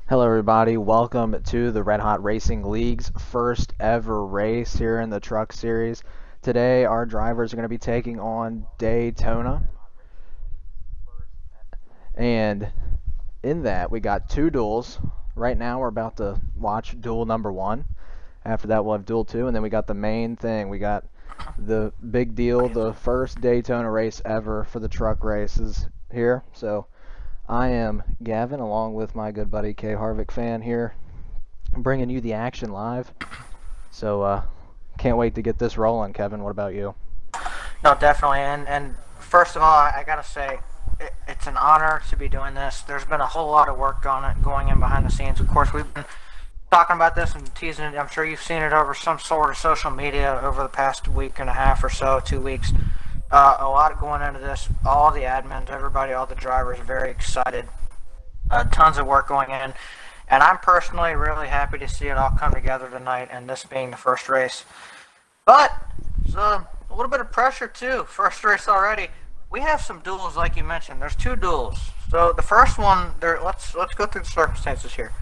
Hello, everybody. Welcome to the Red Hot Racing League's first ever race here in the Truck Series. Today, our drivers are going to be taking on Daytona. And in that, we got two duels. Right now, we're about to watch duel number one. After that, we'll have duel two. And then we got the main thing. We got the big deal, the first Daytona race ever for the truck races here. So I am Gavin, along with my good buddy Kay Harvick fan here, bringing you the action live. So can't wait to get this rolling. Kevin, what about you? No, definitely. And first of all, I gotta say, it's an honor to be doing this. There's been a whole lot of work going in behind the scenes. Of course, we've been talking about this and teasing it. I'm sure you've seen it over some sort of social media over the past week and a half or so, 2 weeks. A lot going into this. All the admins, everybody, all the drivers, very excited. Tons of work going in. And I'm personally really happy to see it all come together tonight, and this being the first race. But it's a little bit of pressure too. First race already. We have some duels, like you mentioned. There's two duels. So the first one, let's go through the circumstances here.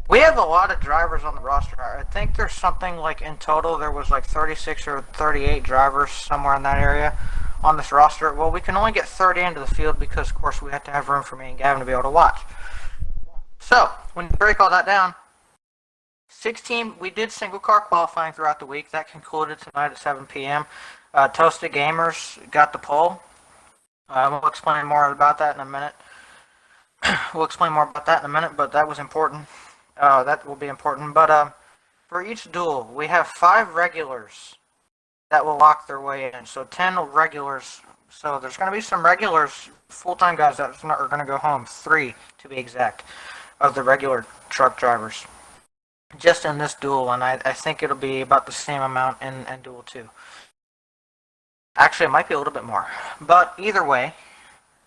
We have a lot of drivers on the roster. I think there's something like in total there was like 36 or 38 drivers somewhere in that area on this roster. Well, we can only get 30 into the field because, of course, we have to have room for me and Gavin to be able to watch. So when you break all that down, 16, we did single car qualifying throughout the week. That concluded tonight at 7 p.m. Toasted Gamers got the pole. We'll explain more about that in a minute. But that was important. That will be important. But for each duel, we have 5 regulars that will lock their way in. So 10 regulars. So there's going to be some regulars, full-time guys that are going to go home. 3, to be exact, of the regular truck drivers. Just in this duel, and I think it'll be about the same amount in duel 2. Actually, it might be a little bit more. But either way,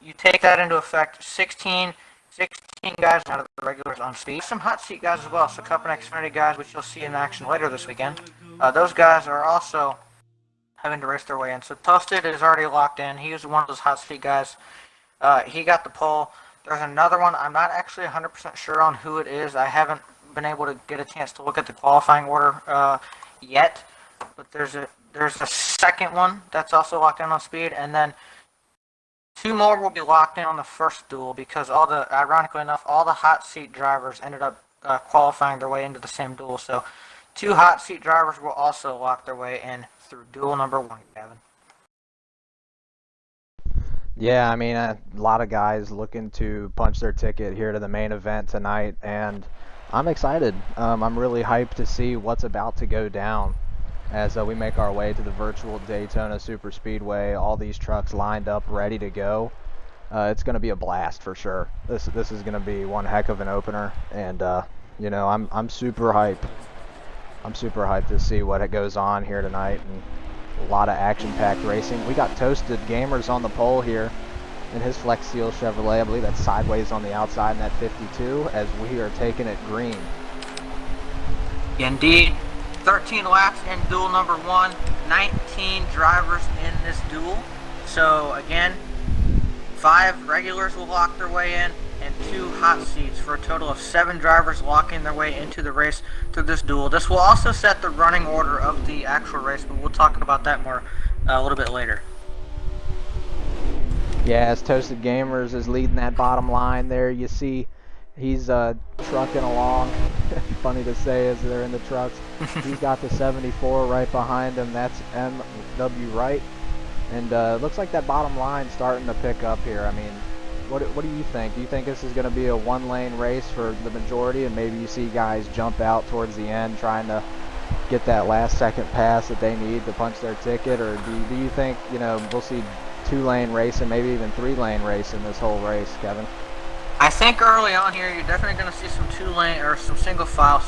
you take that into effect, 16 guys out of the regulars on speed. Some hot seat guys as well, so Cup and Xfinity guys, which you'll see in action later this weekend. Those guys are also having to race their way in. So Toasted is already locked in. He was one of those hot seat guys. He got the pole. There's another one. I'm not actually 100% sure on who it is. I haven't been able to get a chance to look at the qualifying order yet, but there's a second one that's also locked in on speed, and then 2 more will be locked in on the first duel because ironically enough, all the hot seat drivers ended up qualifying their way into the same duel. So 2 hot seat drivers will also lock their way in through duel number 1, Gavin. Yeah, I mean, a lot of guys looking to punch their ticket here to the main event tonight, and I'm excited. I'm really hyped to see what's about to go down as we make our way to the virtual Daytona Superspeedway. All these trucks lined up, ready to go. It's going to be a blast for sure. This is going to be one heck of an opener, and I'm super hyped. I'm super hyped to see what goes on here tonight, and a lot of action-packed racing. We got Toasted Gamers on the pole here in his Flex Seal Chevrolet. I believe that's sideways on the outside in that 52 as we are taking it green. Indeed. 13 laps in duel number 1, 19 drivers in this duel. So again, 5 regulars will lock their way in and 2 hot seats for a total of 7 drivers locking their way into the race through this duel. This will also set the running order of the actual race, but we'll talk about that more a little bit later. Yeah, as Toasted Gamers is leading that bottom line there, you see he's trucking along. Funny to say as they're in the trucks. He's got the 74 right behind him. That's M.W. Wright. And it looks like that bottom line starting to pick up here. I mean, what do you think? Do you think this is going to be a one-lane race for the majority, and maybe you see guys jump out towards the end trying to get that last second pass that they need to punch their ticket? Or do you think, we'll see 2-lane race and maybe even 3-lane race in this whole race, Kevin? I think early on here you're definitely going to see some 2-lane or some single file,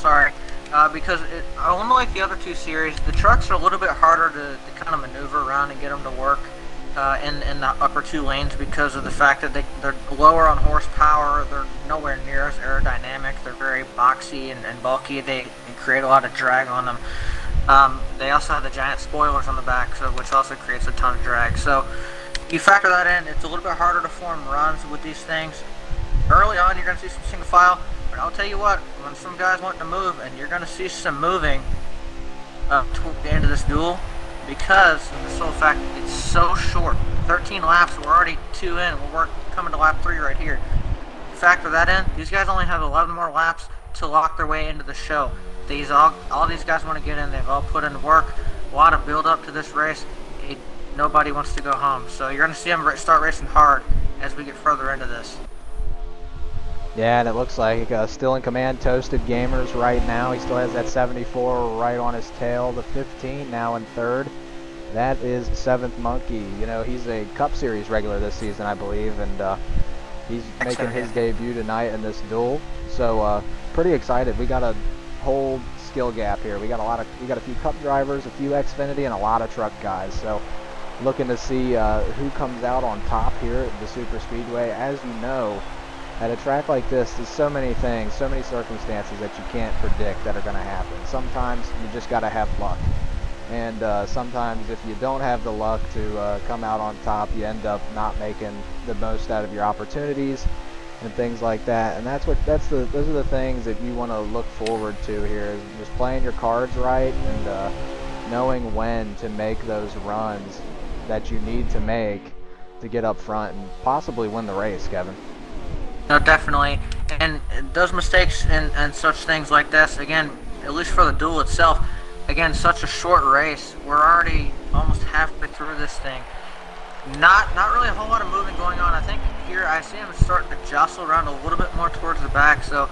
because unlike the other 2 series, the trucks are a little bit harder to kind of maneuver around and get them to work in the upper 2 lanes because of the fact that they're lower on horsepower, they're nowhere near as aerodynamic, they're very boxy and bulky, they create a lot of drag on them. They also have the giant spoilers on the back, which also creates a ton of drag. So you factor that in, it's a little bit harder to form runs with these things. Early on, you're going to see some single file. But I'll tell you what, when some guys want to move, and you're going to see some moving toward the end of this duel, because of the sole fact it's so short. 13 laps, we're already 2 in, we're coming to lap 3 right here. Factor that in, these guys only have 11 more laps to lock their way into the show. All these guys want to get in, they've all put in work, a lot of build up to this race. Nobody wants to go home, so you're going to see them start racing hard as we get further into this. Yeah, and it looks like still in command, Toasted Gamers right now. He still has that 74 right on his tail. The 15 now in third. That is Seventh Monkey. You know, he's a Cup Series regular this season, I believe, and he's making his debut tonight in this duel. So pretty excited. We got a whole skill gap here. We got a few Cup drivers, a few Xfinity, and a lot of truck guys. So looking to see who comes out on top here at the Super Speedway. As you know, at a track like this, there's so many things, so many circumstances that you can't predict that are going to happen. Sometimes you just got to have luck. And sometimes if you don't have the luck to come out on top, you end up not making the most out of your opportunities and things like that. And those are the things that you want to look forward to here, is just playing your cards right and knowing when to make those runs that you need to make to get up front and possibly win the race, Kevin. No, definitely. And those mistakes and such things like this, again, at least for the duel itself, again, such a short race. We're already almost halfway through this thing. Not really a whole lot of moving going on. I think here I see him starting to jostle around a little bit more towards the back, so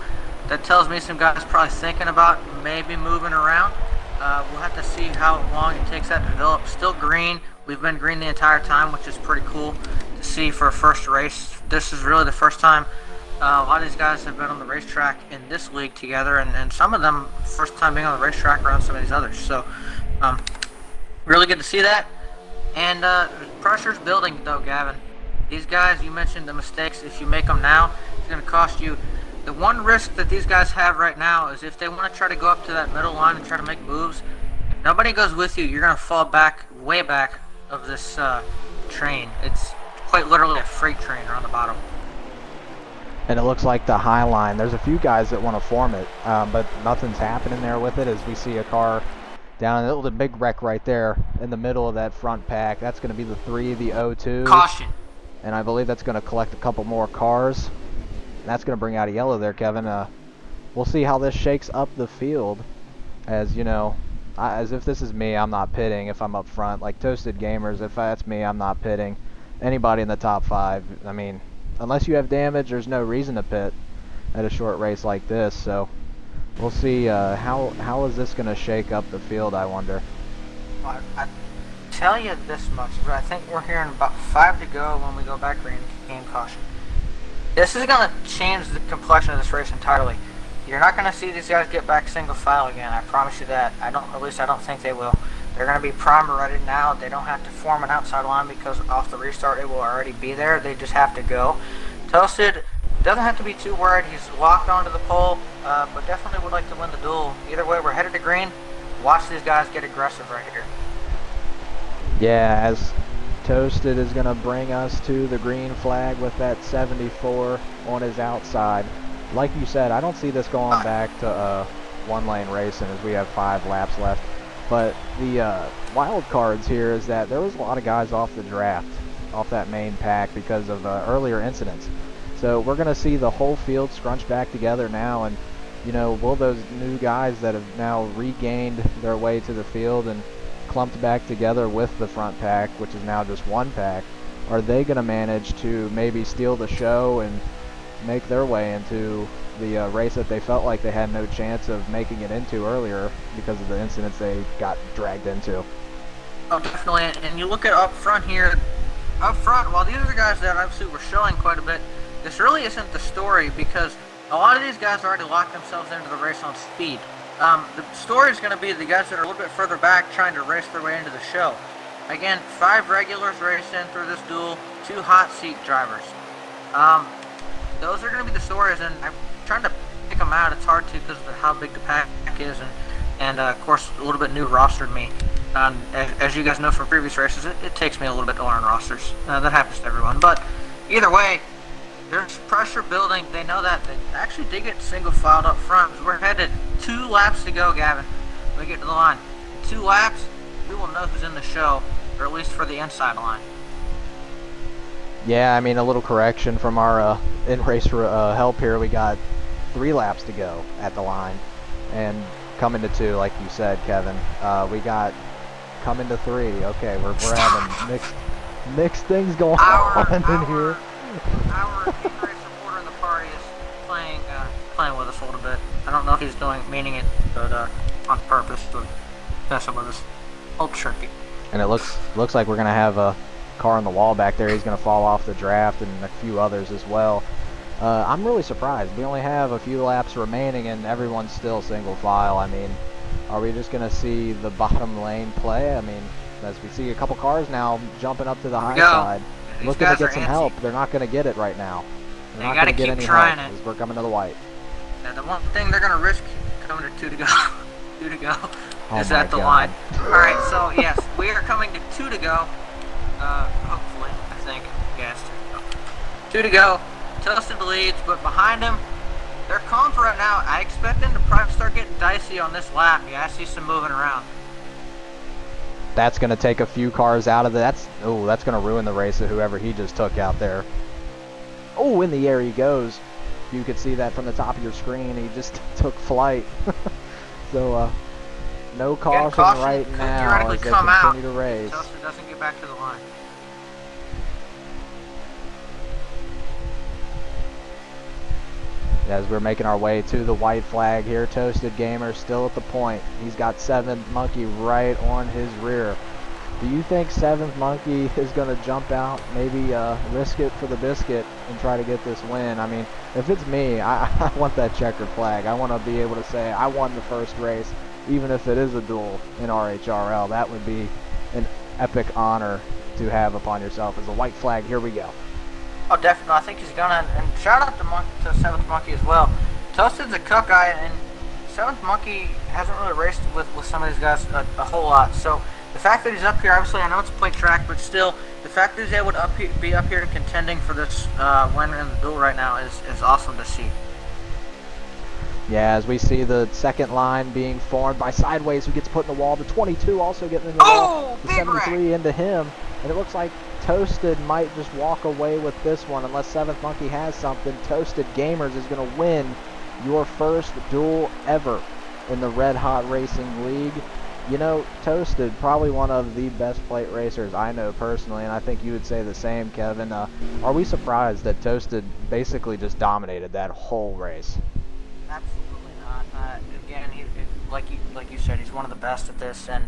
that tells me some guys probably thinking about maybe moving around. We'll have to see how long it takes that to develop. Still green. We've been green the entire time, which is pretty cool to see for a first race. This is really the first time a lot of these guys have been on the racetrack in this league together, and some of them first time being on the racetrack around some of these others. So really good to see that. And pressure's building though, Gavin. These guys, you mentioned the mistakes. If you make them now, it's going to cost you. The one risk that these guys have right now is if they want to try to go up to that middle line and try to make moves, if nobody goes with you, you're going to fall back, way back of this train. It's quite literally a freight train around the bottom. And it looks like the high line, there's a few guys that want to form it, but nothing's happening there with it, as we see a car down, the big wreck right there in the middle of that front pack. That's going to be the 3, the O2. Caution. And I believe that's going to collect a couple more cars. And that's going to bring out a yellow there, Kevin. We'll see how this shakes up the field. As you know, as if this is me, I'm not pitting if I'm up front. Like Toasted Gamers, if that's me, I'm not pitting. Anybody in the top 5, I mean, unless you have damage, there's no reason to pit at a short race like this. So we'll see how is this going to shake up the field, I wonder. Well, I tell you this much, but I think we're hearing about 5 to go when we go back green, game caution. This is going to change the complexion of this race entirely. You're not going to see these guys get back single file again, I promise you that. At least I don't think they will. They're going to be prime ready now. They don't have to form an outside line because off the restart it will already be there. They just have to go. Toasted doesn't have to be too worried. He's locked onto the pole, but definitely would like to win the duel. Either way, we're headed to green. Watch these guys get aggressive right here. Yeah, as Toasted is going to bring us to the green flag with that 74 on his outside. Like you said, I don't see this going back to one-lane racing as we have 5 laps left. But the wild cards here is that there was a lot of guys off the draft, off that main pack because of earlier incidents. So we're going to see the whole field scrunch back together now, and you know, will those new guys that have now regained their way to the field and clumped back together with the front pack, which is now just one pack, are they going to manage to maybe steal the show and make their way into the race that they felt like they had no chance of making it into earlier because of the incidents they got dragged into? Oh, definitely. And you look at up front here. Up front, while these are the guys that obviously were showing quite a bit, this really isn't the story because a lot of these guys already locked themselves into the race on speed. The story is going to be the guys that are a little bit further back trying to race their way into the show. Again, 5 regulars racing through this duel, 2 hot seat drivers. Those are going to be the stories, and I'm trying to pick them out. It's hard to because of how big the pack is, and of course, a little bit new rostered me. As you guys know from previous races, it takes me a little bit to learn rosters. That happens to everyone. But either way, there's pressure building. They know that. They actually did get single filed up front. We're headed 2 laps to go, Gavin. We get to the line. In 2 laps, we will know who's in the show, or at least for the inside line. Yeah, I mean, a little correction from our in-race help here. We got 3 laps to go at the line, and coming to 2, like you said, Kevin. We got coming to 3. Okay, we're having mixed things going on in here. Our in-race reporter in the party is playing with us a little bit. I don't know if he's meaning it, but on purpose to messing with us. A little tricky. And it looks like we're gonna have a car on the wall back there. He's gonna fall off the draft, and a few others as well. I'm really surprised. We only have a few laps remaining, and everyone's still single file. I mean, are we just gonna see the bottom lane play? I mean, as we see a couple cars now jumping up to the high side, looking to get some help. They're not gonna get it right now. They're not gonna get any help as we're coming to the white. And the one thing they're gonna risk coming to 2 to go, 2 to go, is at the line. All right, so yes, we are coming to 2 to go. Hopefully, I think. Yes, 2 to go. Toasted leads, but behind him, they're calm for right now. I expect them to probably start getting dicey on this lap. Yeah, I see some moving around. That's going to take a few cars out of that's going to ruin the race of whoever he just took out there. Oh, in the air he goes. You could see that from the top of your screen. He just took flight. So, no caution right now as they continue to race. Toasted doesn't get back to the line. As we're making our way to the white flag here, Toasted Gamer still at the point. He's got 7th Monkey right on his rear. Do you think 7th Monkey is going to jump out, maybe risk it for the biscuit and try to get this win? I mean, if it's me, I want that checkered flag. I want to be able to say I won the first race, even if it is a duel in RHRL. That would be an epic honor to have upon yourself as a white flag. Here we go. Oh, definitely. I think he's gonna. And shout out to 7th Monkey as well. Toasted's a cook guy, and 7th Monkey hasn't really raced with some of these guys a whole lot. So the fact that he's up here, obviously, I know it's a plate track, but still, the fact that he's able to be up here and contending for this win in the duel right now is awesome to see. Yeah, as we see the second line being formed by Sideways, who gets put in the wall. The 22 also getting in the wall. The 73 into him. And it looks like Toasted might just walk away with this one unless 7th Monkey has something. Toasted Gamers is going to win your first duel ever in the Red Hot Racing League. You know, Toasted, probably one of the best plate racers I know personally, and I think you would say the same, Kevin. Are we surprised that Toasted basically just dominated that whole race? Absolutely not. Again, like you said, he's one of the best at this, and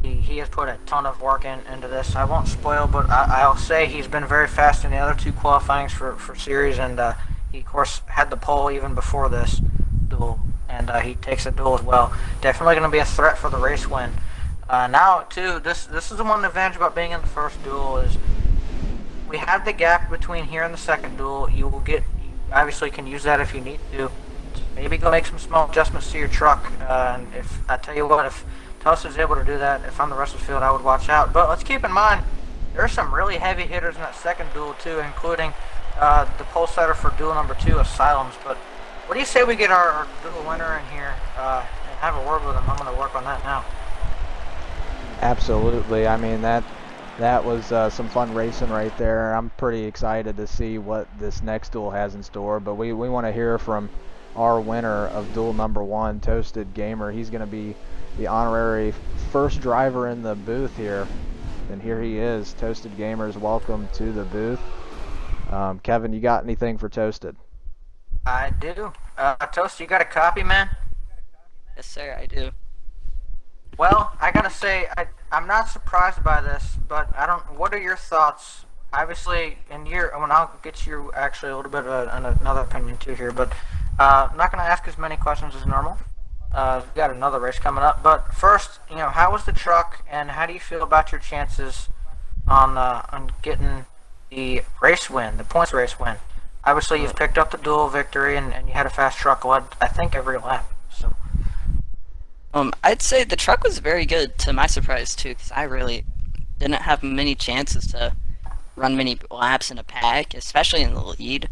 he has put a ton of work into this. I won't spoil, but I'll say he's been very fast in the other 2 qualifyings for series, and he, of course, had the pole even before this duel, and he takes a duel as well. Definitely going to be a threat for the race win. Now, too, this is the one advantage about being in the first duel is we have the gap between here and the second duel. You obviously can use that if you need to. Maybe go make some small adjustments to your truck. And if I tell you what, if Toasted's able to do that, if I'm the rest of the field, I would watch out. But let's keep in mind, there are some really heavy hitters in that second duel too, including the pole setter for duel number 2, Asylums. But what do you say we get our duel winner in here and have a word with him? I'm going to work on that now. Absolutely. I mean, that was some fun racing right there. I'm pretty excited to see what this next duel has in store. But we want to hear from our winner of duel number 1, Toasted Gamer. He's going to be the honorary first driver in the booth here, and here he is. Toasted Gamers, welcome to the booth. Kevin, you got anything for Toasted? I do. Toast, you got a copy, man? Yes, sir, I do. Well, I gotta say, I'm not surprised by this, but what are your thoughts? Obviously, when I'll get you actually a little bit of another opinion too here, but I'm not gonna ask as many questions as normal. We've got another race coming up, but first, how was the truck, and how do you feel about your chances on getting the race win, the points race win? Obviously, you've picked up the dual victory, and you had a fast truck led, I think, every lap. So, I'd say the truck was very good, to my surprise too, because I really didn't have many chances to run many laps in a pack, especially in the lead.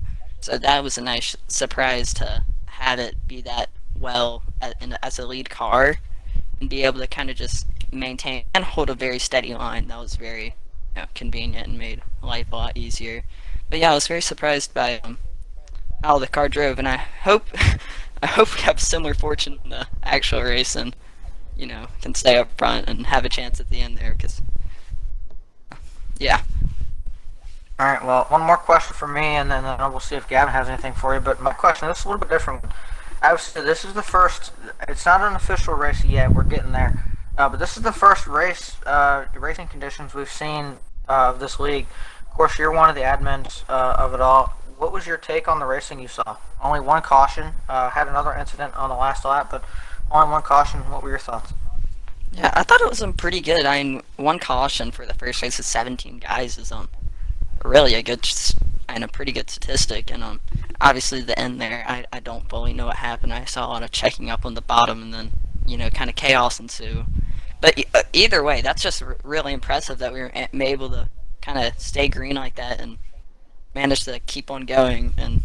So that was a nice surprise to have it be that well as a lead car and be able to kind of just maintain and hold a very steady line. That was very convenient and made life a lot easier. But yeah, I was very surprised by how the car drove, and I hope I hope we have similar fortune in the actual race and can stay up front and have a chance at the end there. Because yeah, All right. Well, one more question for me, and then we'll see if Gavin has anything for you. But my question, this is a little bit different. Obviously, this is the first. It's not an official race yet. We're getting there. But this is the first race, racing conditions we've seen of this league. Of course, you're one of the admins of it all. What was your take on the racing you saw? Only one caution. Had another incident on the last lap, but only one caution. What were your thoughts? yeah, I thought it was pretty good. I mean, one caution for the first race of 17 guys is really a good and a pretty good statistic. And obviously the end there, I don't fully know what happened. I saw a lot of checking up on the bottom, and then kind of chaos ensue. But either way, that's just really impressive that we were able to kind of stay green like that and manage to keep on going and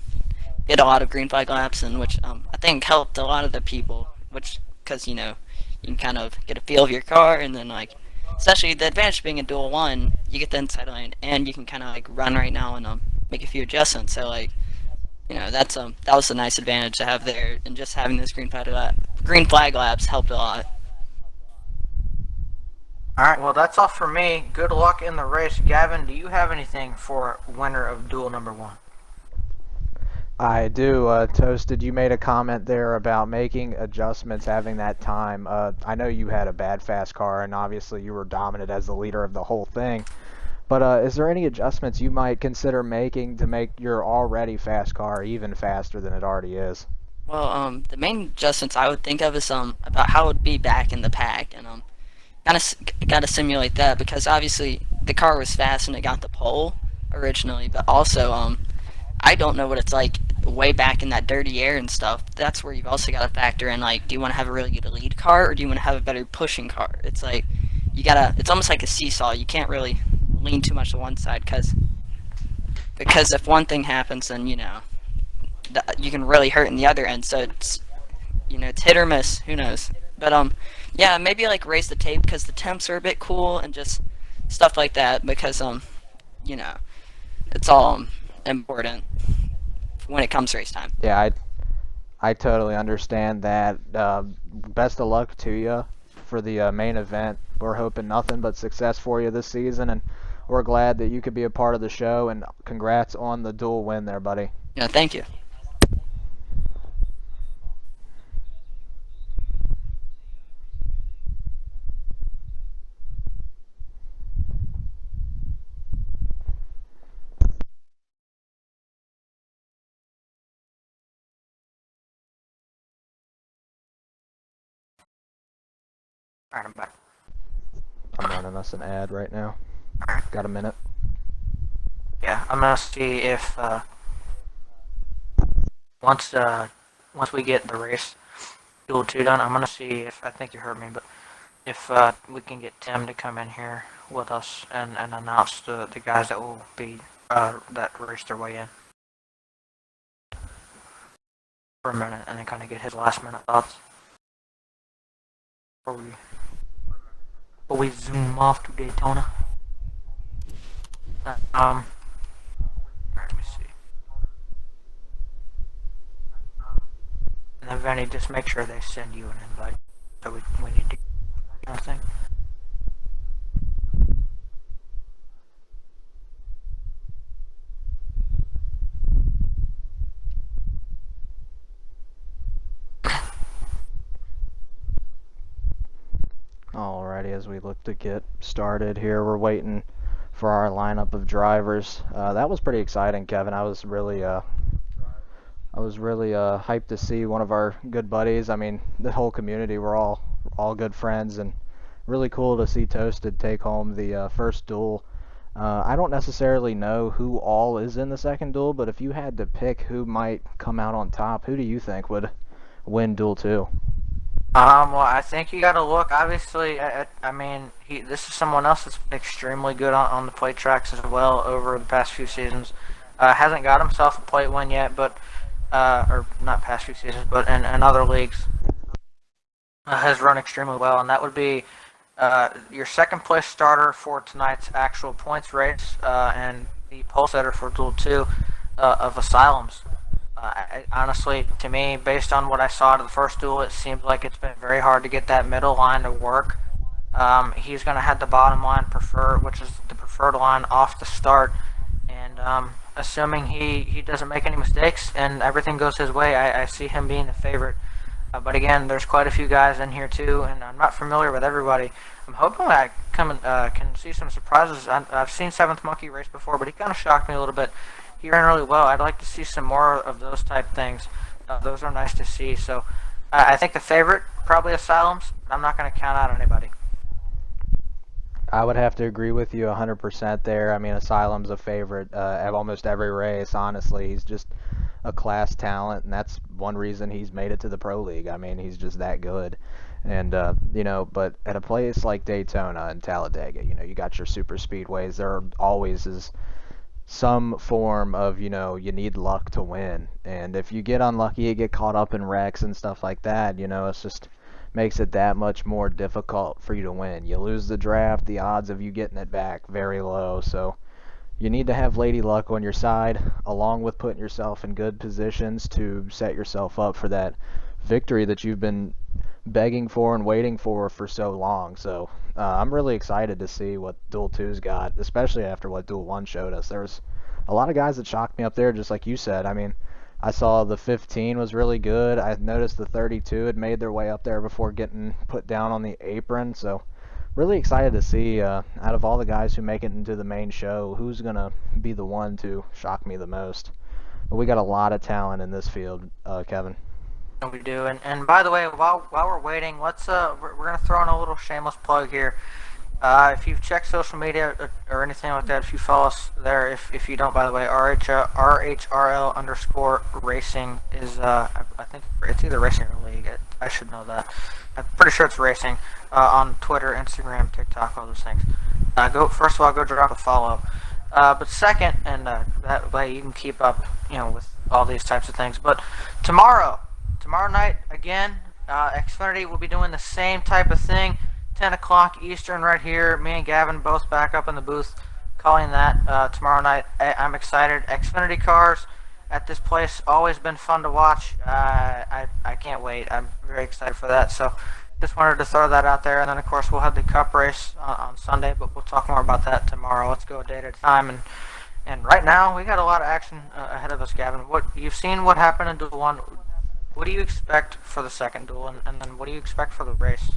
get a lot of green flag laps, and which I think helped a lot of the people, which because you can kind of get a feel of your car, and then like especially the advantage of being a dual one, you get the inside lane and you can kind of like run right now and make a few adjustments. So like that's that was a nice advantage to have there, and just having those green flag laps helped a lot. All right. Well, that's all for me. Good luck in the race, Gavin. Do you have anything for winner of duel number one? I do. Toasted, you made a comment there about making adjustments, having that time. I know you had a bad fast car, and obviously you were dominant as the leader of the whole thing. But is there any adjustments you might consider making to make your already fast car even faster than it already is? Well, the main adjustments I would think of is about how it would be back in the pack, and kind of got to simulate that because obviously the car was fast and it got the pole originally, but also I don't know what it's like way back in that dirty air and stuff. That's where you've also got to factor in like, do you want to have a really good lead car or do you want to have a better pushing car? It's like it's almost like a seesaw. You can't really lean too much to one side because if one thing happens, then you can really hurt in the other end. So it's hit or miss. Who knows? But yeah, maybe like raise the tape because the temps are a bit cool and just stuff like that because you know, it's all important when it comes to race time. Yeah, I totally understand that. Best of luck to you for the main event. We're hoping nothing but success for you this season, and we're glad that you could be a part of the show. And congrats on the dual win there, buddy. Yeah, thank you. All right, I'm back. I'm running us an ad right now. Got a minute? Yeah, I'm gonna see if once once we get the race duel 2 done, I'm gonna see if I think you heard me, but if we can get Tim to come in here with us and announce the guys that will be that race their way in for a minute, and then kind of get his last minute thoughts before we zoom off to Daytona. Alright, let me see. And then Vinny, just make sure they send you an invite. So we need to, I think. Alrighty, as we look to get started here, we're waiting for our lineup of drivers. That was pretty exciting, Kevin. I was really hyped to see one of our good buddies. I mean, the whole community, we're all good friends, and really cool to see Toasted take home the first duel. I don't necessarily know who all is in the second duel, but if you had to pick who might come out on top, who do you think would win duel 2? Well, I think you got to look. Obviously, I mean, this is someone else that's been extremely good on the plate tracks as well over the past few seasons. Hasn't got himself a plate win yet, but or not past few seasons, but in other leagues has run extremely well, and that would be your second place starter for tonight's actual points race, and the pole setter for Duel 2 of Asylums. Honestly, to me, based on what I saw to the first duel, it seems like it's been very hard to get that middle line to work. He's going to have the bottom line preferred, which is the preferred line off the start, and assuming he doesn't make any mistakes and everything goes his way, I see him being the favorite. But again, there's quite a few guys in here too, and I'm not familiar with everybody. I'm hoping I can see some surprises. I've seen Seventh Monkey race before, but he kind of shocked me a little bit. He ran really well. I'd like to see some more of those type things. Those are nice to see. So I think the favorite, probably Asylums, but I'm not going to count out anybody. I would have to agree with you 100% there. I mean, Asylum's a favorite at almost every race, honestly. He's just a class talent, and that's one reason he's made it to the Pro League. I mean, he's just that good. And, but at a place like Daytona and Talladega, you got your super speedways. There always is some form of, you need luck to win. And if you get unlucky, you get caught up in wrecks and stuff like that, it's just makes it that much more difficult for you to win. You lose the draft, the odds of you getting it back very low. So you need to have Lady Luck on your side, along with putting yourself in good positions to set yourself up for that victory that you've been begging for and waiting for so long. So I'm really excited to see what Duel 2's got, especially after what Duel 1 showed us. There was a lot of guys that shocked me up there, just like you said. I mean, I saw the 15 was really good. I noticed the 32 had made their way up there before getting put down on the apron. So really excited to see, out of all the guys who make it into the main show, who's going to be the one to shock me the most. But we got a lot of talent in this field, Kevin. We do, and by the way, while we're waiting, let's we're gonna throw in a little shameless plug here. If you've checked social media or anything like that, if you follow us there, if you don't, by the way, RHRL underscore racing is I think it's either racing or league. I should know that. I'm pretty sure it's racing on Twitter, Instagram, TikTok, all those things. Go first of all, go drop a follow. But second, and that way you can keep up, with all these types of things. But tomorrow night, again, Xfinity will be doing the same type of thing. 10 o'clock Eastern right here. Me and Gavin both back up in the booth calling that tomorrow night. I'm excited. Xfinity cars at this place, always been fun to watch. I can't wait. I'm very excited for that. So just wanted to throw that out there. And then, of course, we'll have the Cup race on Sunday, but we'll talk more about that tomorrow. Let's go a day at a time. And right now, we got a lot of action ahead of us, Gavin. You've seen what happened in Duel 1. What do you expect for the second duel, and then what do you expect for the race?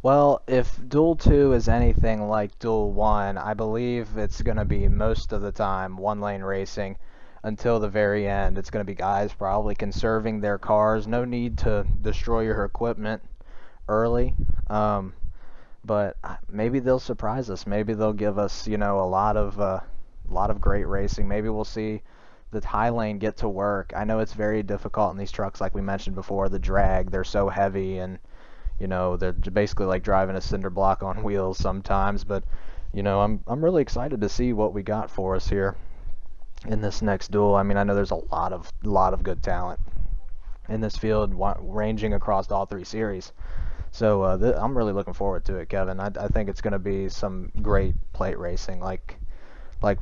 Well, if Duel 2 is anything like Duel 1, I believe it's going to be most of the time one-lane racing until the very end. It's going to be guys probably conserving their cars. No need to destroy your equipment early. But maybe they'll surprise us. Maybe they'll give us, a lot of great racing. Maybe we'll see the high lane get to work. I know it's very difficult in these trucks, like we mentioned before. The drag, they're so heavy, and they're basically like driving a cinder block on wheels sometimes. But I'm really excited to see what we got for us here in this next duel. I mean, I know there's a lot of good talent in this field, ranging across all three series. So I'm really looking forward to it, Kevin. I think it's going to be some great plate racing, like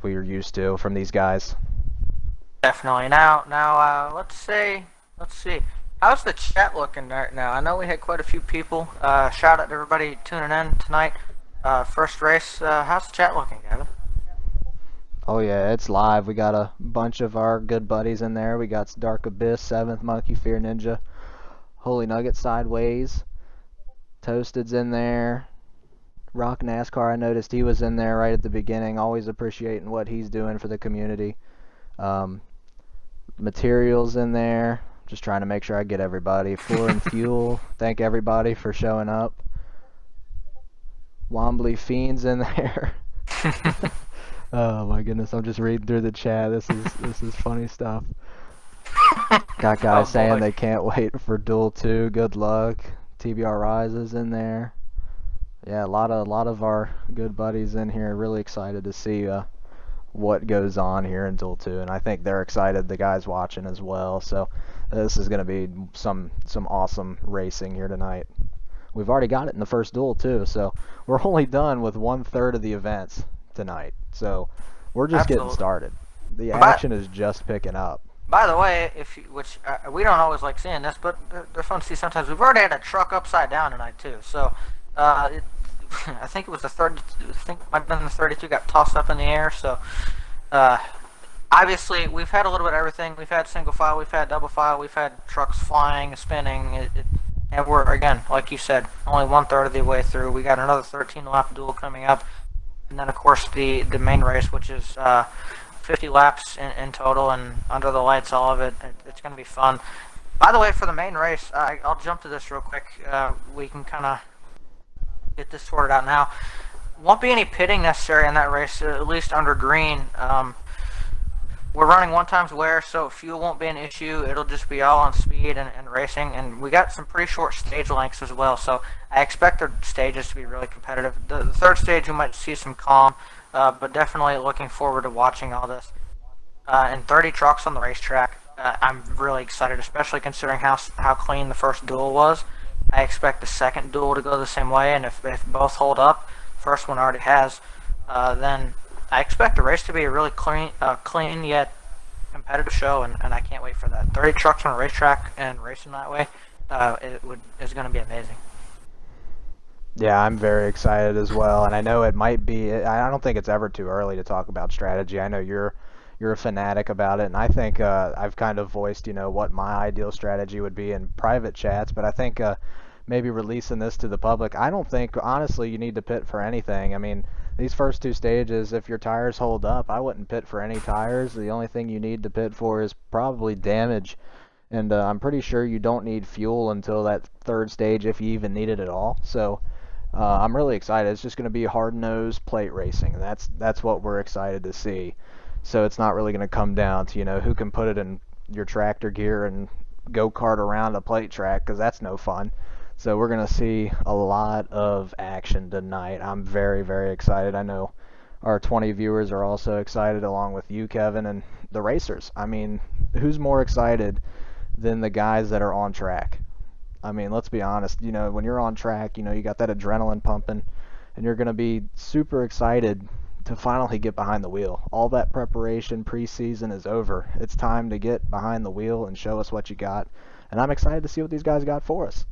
we are used to from these guys. Definitely. Now, let's see. How's the chat looking right now? I know we had quite a few people. Shout out to everybody tuning in tonight. First race. How's the chat looking, Gavin? Oh yeah, it's live. We got a bunch of our good buddies in there. We got Dark Abyss, Seventh Monkey, Fear Ninja, Holy Nugget Sideways, Toasted's in there. Rock NASCAR, I noticed he was in there right at the beginning. Always appreciating what he's doing for the community. Materials in there. Just trying to make sure I get everybody. Floor and Fuel. Thank everybody for showing up. Wombly Fiends in there. Oh my goodness, I'm just reading through the chat. This is funny stuff. Got guys saying they can't wait for Duel 2. Good luck. TBR Rises in there. Yeah, a lot of our good buddies in here. Really excited to see what goes on here in Duel 2, and I think they're excited, the guys watching as well. So this is going to be some awesome racing here tonight. We've already got it in the first duel too, so we're only done with 1/3 of the events tonight. So we're just getting Absolutely. started. The But action is just picking up. by the way, which we don't always like seeing this, but they're fun to see sometimes. We've already had a truck upside down tonight too. So I think it was the 30. I think it might have been the 32 got tossed up in the air. So uh, obviously we've had a little bit of everything. We've had single file, we've had double file, we've had trucks flying, spinning, and we're again, like you said, only 1/3 of the way through. We got another 13 lap duel coming up, and then of course the main race, which is 50 laps in total, and under the lights, all of it. It's going to be fun. By the way, for the main race, I'll jump to this real quick. We can kind of get this sorted out now. Won't be any pitting necessary in that race, at least under green. We're running 1x wear, so fuel won't be an issue. It'll just be all on speed and racing. And we got some pretty short stage lengths as well, so I expect the stages to be really competitive. The third stage, you might see some calm, but definitely looking forward to watching all this. And 30 trucks on the racetrack. I'm really excited, especially considering how clean the first duel was. I expect the second duel to go the same way, and if both hold up, first one already has, then I expect the race to be a really clean yet competitive show, and I can't wait for that. 30 trucks on a racetrack and racing that way is going to be amazing. Yeah, I'm very excited as well, and I know it might be. I don't think it's ever too early to talk about strategy. I know you're a fanatic about it, and I think I've kind of voiced, what my ideal strategy would be in private chats, but I think maybe releasing this to the public, I don't think, honestly, you need to pit for anything. I mean, these first two stages, if your tires hold up, I wouldn't pit for any tires. The only thing you need to pit for is probably damage, and I'm pretty sure you don't need fuel until that third stage, if you even need it at all. So I'm really excited. It's just going to be hard-nosed plate racing. That's what we're excited to see. So it's not really going to come down to, who can put it in your tractor gear and go-kart around a plate track, because that's no fun. So we're going to see a lot of action tonight. I'm very, very excited. I know our 20 viewers are also excited, along with you, Kevin, and the racers. I mean, who's more excited than the guys that are on track? I mean, let's be honest. When you're on track, you got that adrenaline pumping, and you're going to be super excited to finally get behind the wheel. All that preparation preseason is over. It's time to get behind the wheel and show us what you got. And I'm excited to see what these guys got for us.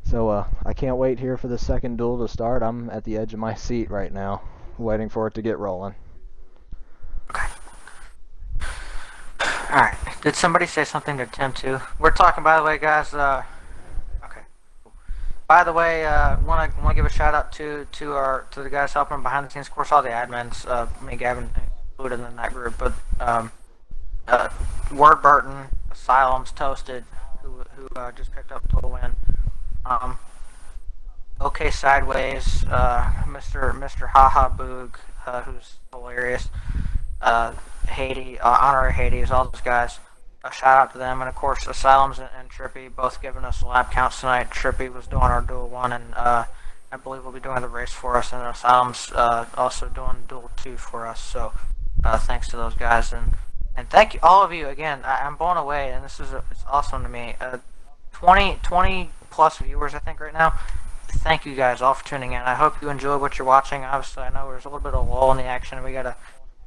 So I can't wait here for the second duel to start. I'm at the edge of my seat right now, waiting for it to get rolling. Okay. Alright. Did somebody say something to Tim too? We're talking, by the way, guys. Okay. By the way, want to give a shout out to the guys helping behind the scenes. Of course, all the admins, me and Gavin included in that group. But Ward Burton, Asylum's Toasted, who just picked up a win. Okay, Sideways, Mr. Haha Boog, who's hilarious. Haiti, Honorary Hades, all those guys. A shout out to them, and of course Asylums and Trippy both giving us lap counts tonight. Trippy was doing our duel 1, and I believe will be doing the race for us, and Asylums also doing duel 2 for us. So thanks to those guys, and thank you all of you again. I'm blown away, and it's awesome to me. 20 plus viewers, I think, right now. Thank you guys all for tuning in. I hope you enjoy what you're watching. Obviously, I know there's a little bit of a lull in the action. We gotta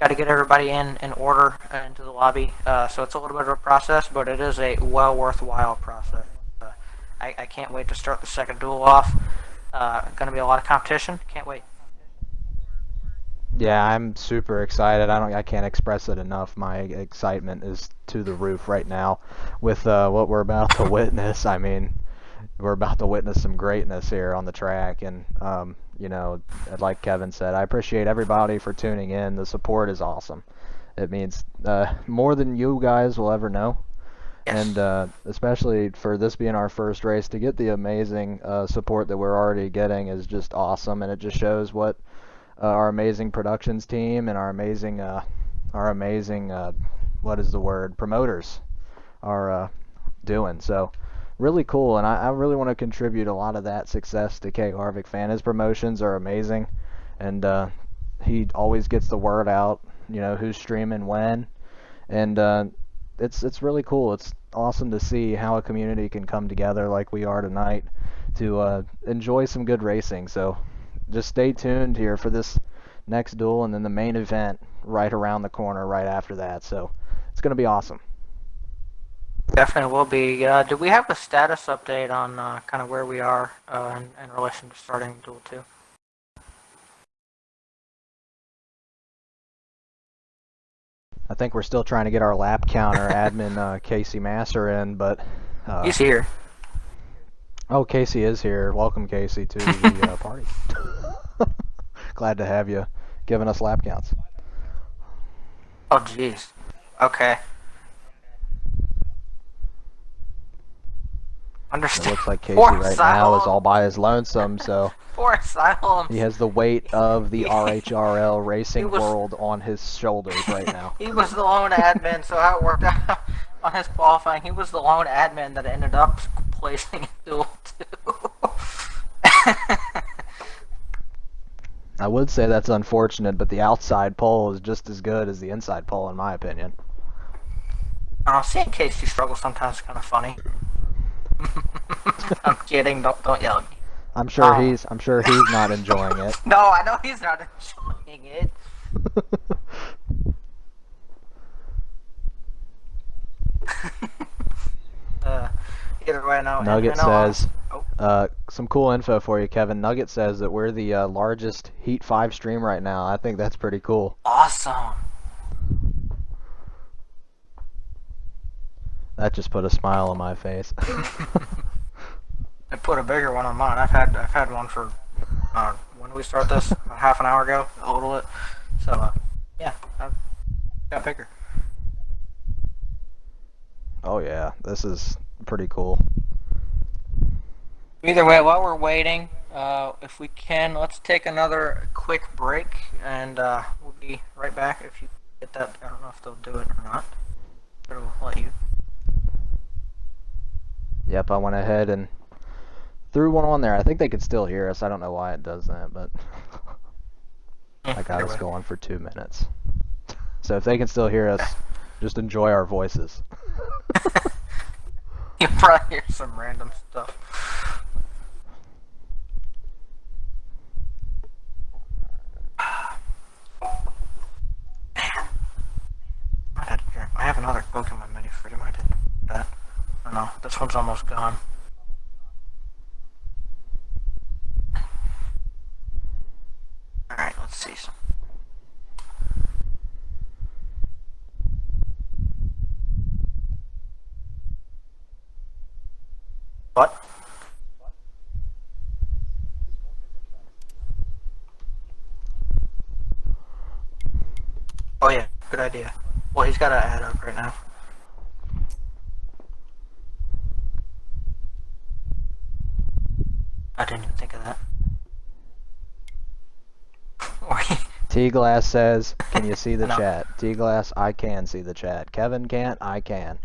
get everybody in order into the lobby. So it's a little bit of a process, but it is a well worthwhile process. I can't wait to start the second duel off. Gonna be a lot of competition. Can't wait. Yeah, I'm super excited. I can't express it enough. My excitement is to the roof right now with what we're about to witness. I mean, we're about to witness some greatness here on the track, and like Kevin said, I appreciate everybody for tuning in. The support is awesome. It means more than you guys will ever know. Yes. And especially for this being our first race, to get the amazing support that we're already getting is just awesome, and it just shows what our amazing productions team and our amazing what is the word, promoters are doing. So really cool, and I really want to contribute a lot of that success to Kay Harvick fan. His promotions are amazing, and he always gets the word out who's streaming when, and it's really cool. It's awesome to see how a community can come together like we are tonight to enjoy some good racing. So just stay tuned here for this next duel, and then the main event right around the corner right after that. So it's going to be awesome. Definitely will be. Do we have a status update on kind of where we are in relation to starting Duel 2? I think we're still trying to get our lap counter admin Casey Masser in, but He's here. Oh, Casey is here. Welcome, Casey, to the party. Glad to have you giving us lap counts. Oh, jeez. Okay. Understand. It looks like Casey right now is all by his lonesome, so Poor Asylum. he has the weight of the RHRL racing was- world on his shoulders right now. He was the lone admin, so how it worked out on his qualifying, he was the lone admin that ended up placing in Duel 2. I would say that's unfortunate, but the outside pole is just as good as the inside pole, in my opinion. Seeing Casey struggle sometimes is kind of funny. I'm kidding. Don't yell at me. I'm sure he's not enjoying it. No, I know he's not enjoying it. Either way, no. Nugget says, some cool info for you, Kevin. Nugget says that we're the largest Heat 5 stream right now. I think that's pretty cool. Awesome. That just put a smile on my face. I put a bigger one on mine. I've had one for when did we start this? About half an hour ago. A little bit. So yeah, I've got bigger. Oh yeah, this is pretty cool. Either way, while we're waiting, if we can, let's take another quick break, and we'll be right back. If you get that, I don't know if they'll do it or not, but we'll let you. Yep, I went ahead and threw one on there. I think they could still hear us. I don't know why it does that, but I got us going for 2 minutes. So if they can still hear us, just enjoy our voices. You'll probably hear some random stuff. Man. I have another Coke in my mini fridge. I didn't do that. I don't know. This one's almost gone. Alright, let's see some. What? Oh yeah, good idea. Well, he's got to add up right now. I didn't even think of that. T-Glass says, can you see the chat? T-Glass, I can see the chat. Kevin can't, I can.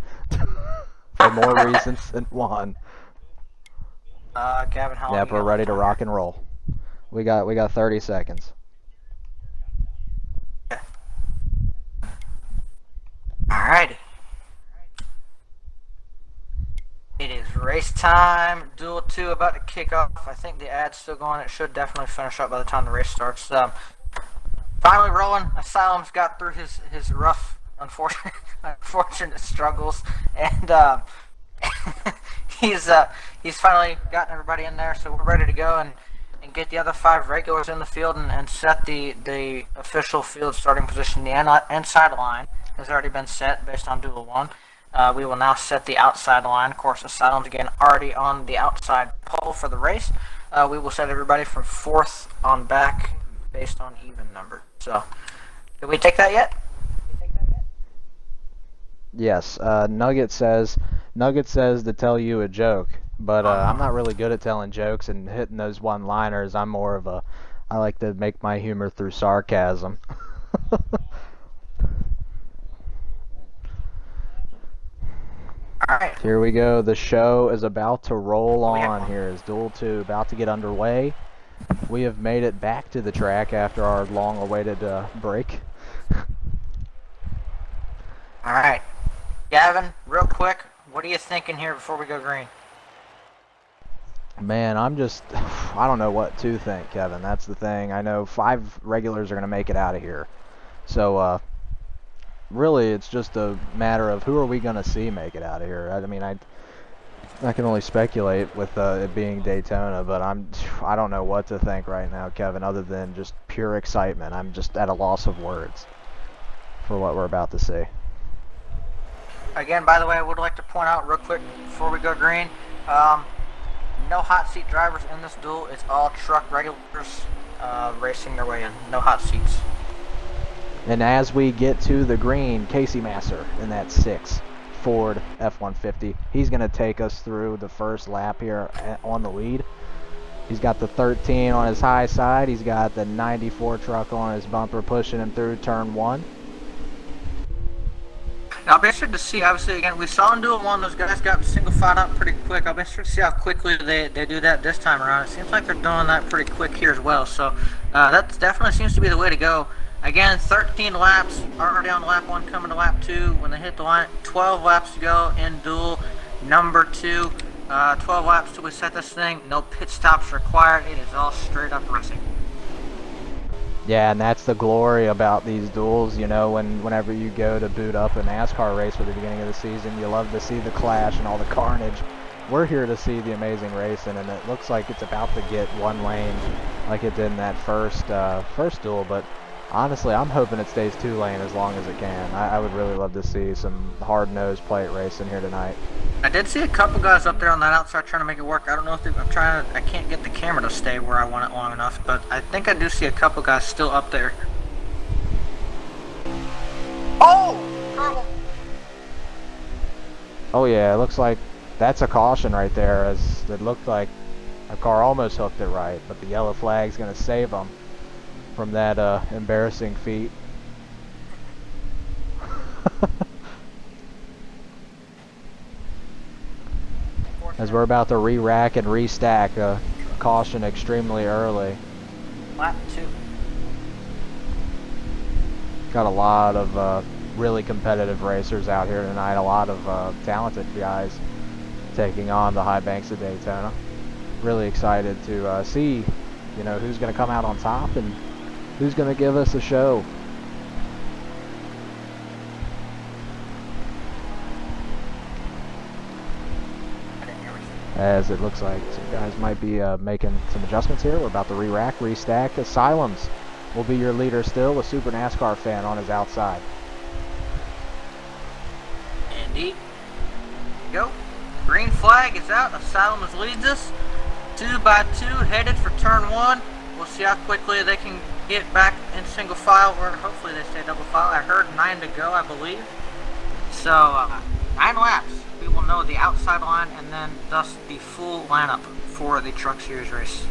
For more reasons than one. Gavin, how long? Yep, we're ready to rock and roll. We got 30 seconds. Okay. Alrighty. It is race time. Duel 2 about to kick off. I think the ad's still going. It should definitely finish up by the time the race starts. Finally rolling. Asylum's got through his rough, unfortunate struggles, and he's finally gotten everybody in there. So we're ready to go and get the other 5 regulars in the field and set the official field starting position. The inside line has already been set based on Duel 1. We will now set the outside line. Of course, Asylum's again already on the outside pole for the race. We will set everybody from 4th on back based on even number. So, did we take that yet? Yes. Nugget says to tell you a joke, but I'm not really good at telling jokes and hitting those one-liners. I'm more of I like to make my humor through sarcasm. Alright. Here we go. The show is about to roll on. Here is Duel 2 about to get underway. We have made it back to the track after our long-awaited break. All right, Gavin, real quick, what are you thinking here before we go green? Man, I don't know what to think, Kevin. That's the thing. I know 5 regulars are going to make it out of here. So, really, it's just a matter of who are we going to see make it out of here. I mean, I can only speculate with it being Daytona, but I don't know what to think right now, Kevin, other than just pure excitement. I'm just at a loss of words for what we're about to see. Again, by the way, I would like to point out real quick before we go green, no hot seat drivers in this duel. It's all truck regulars racing their way in. No hot seats. And as we get to the green, Casey Masser in that 6 Ford F-150. He's going to take us through the first lap here on the lead. He's got the 13 on his high side. He's got the 94 truck on his bumper pushing him through turn 1. Now, I'll be interested to see, obviously, again, we saw in Duel 1, those guys got single filed up pretty quick. I'll be interested to see how quickly they do that this time around. It seems like they're doing that pretty quick here as well, so that definitely seems to be the way to go. Again, 13 laps already on lap 1, coming to lap 2. When they hit the line, 12 laps to go in Duel number 2. 12 laps till we set this thing. No pit stops required. It is all straight up racing. Yeah, and that's the glory about these duels. You know, whenever you go to boot up a NASCAR race for the beginning of the season, you love to see the clash and all the carnage. We're here to see the amazing racing, and it looks like it's about to get one lane like it did in that first duel. But honestly, I'm hoping it stays 2 lane as long as it can. I would really love to see some hard-nosed plate racing here tonight. I did see a couple guys up there on that outside trying to make it work. I don't know if I can't get the camera to stay where I want it long enough, but I think I do see a couple guys still up there. Oh! Trouble! Oh yeah, it looks like that's a caution right there, as it looked like a car almost hooked it right, but the yellow flag's going to save them from that embarrassing feat. As we're about to re-rack and restack, caution extremely early. Lap 2. Got a lot of really competitive racers out here tonight. A lot of talented guys taking on the high banks of Daytona. Really excited to see, you know, who's going to come out on top and who's going to give us a show. As it looks like some guys might be making some adjustments here. We're about to re-rack, restack. Asylums will be your leader still, a Super NASCAR fan on his outside. Indeed. Go. Green flag is out. Asylums leads us. 2 by 2 headed for turn 1. We'll see how quickly they can get back in single file, or hopefully they stay double file. I heard 9 to go, I believe. So, 9 laps. We will know the outside line and then thus the full lineup for the Truck Series race.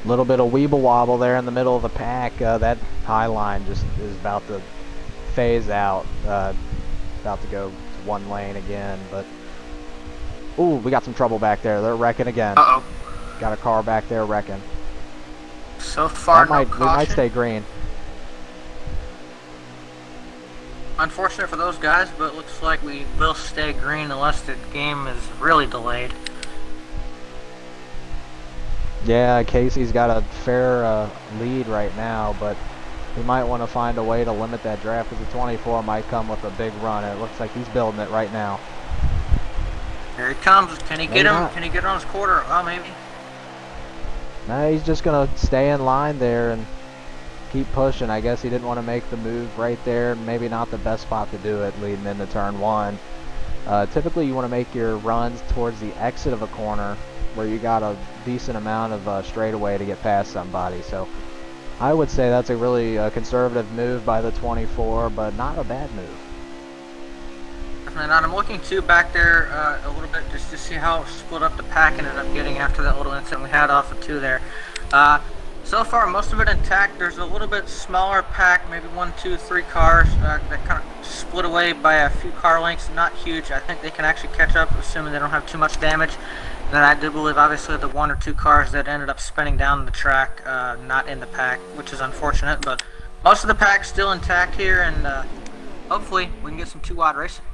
A little bit of weeble wobble there in the middle of the pack. That high line just is about to phase out. About to go 1 lane again, but ooh, we got some trouble back there. They're wrecking again. Uh-oh. Got a car back there wrecking. So far, we caution. might stay green. Unfortunate for those guys, but it looks like we will stay green unless the game is really delayed. Yeah, Casey's got a fair lead right now, but he might want to find a way to limit that draft because the 24 might come with a big run. And it looks like he's building it right now. Here he comes. Can he get him? Not. Can he get on his quarter? Oh, maybe. No, he's just going to stay in line there and keep pushing. I guess he didn't want to make the move right there. Maybe not the best spot to do it leading into turn 1. Typically, you want to make your runs towards the exit of a corner where you got a decent amount of straightaway to get past somebody. So I would say that's a really conservative move by the 24, but not a bad move. And I'm looking too back there a little bit just to see how split up the pack ended up getting after that little incident we had off of 2 there. So far, most of it intact. There's a little bit smaller pack, maybe 1, 2, 3 cars that kind of split away by a few car lengths. Not huge. I think they can actually catch up, assuming they don't have too much damage. And then I do believe, obviously, the 1 or 2 cars that ended up spinning down the track, not in the pack, which is unfortunate. But most of the pack's still intact here, and hopefully we can get some 2 wide racing.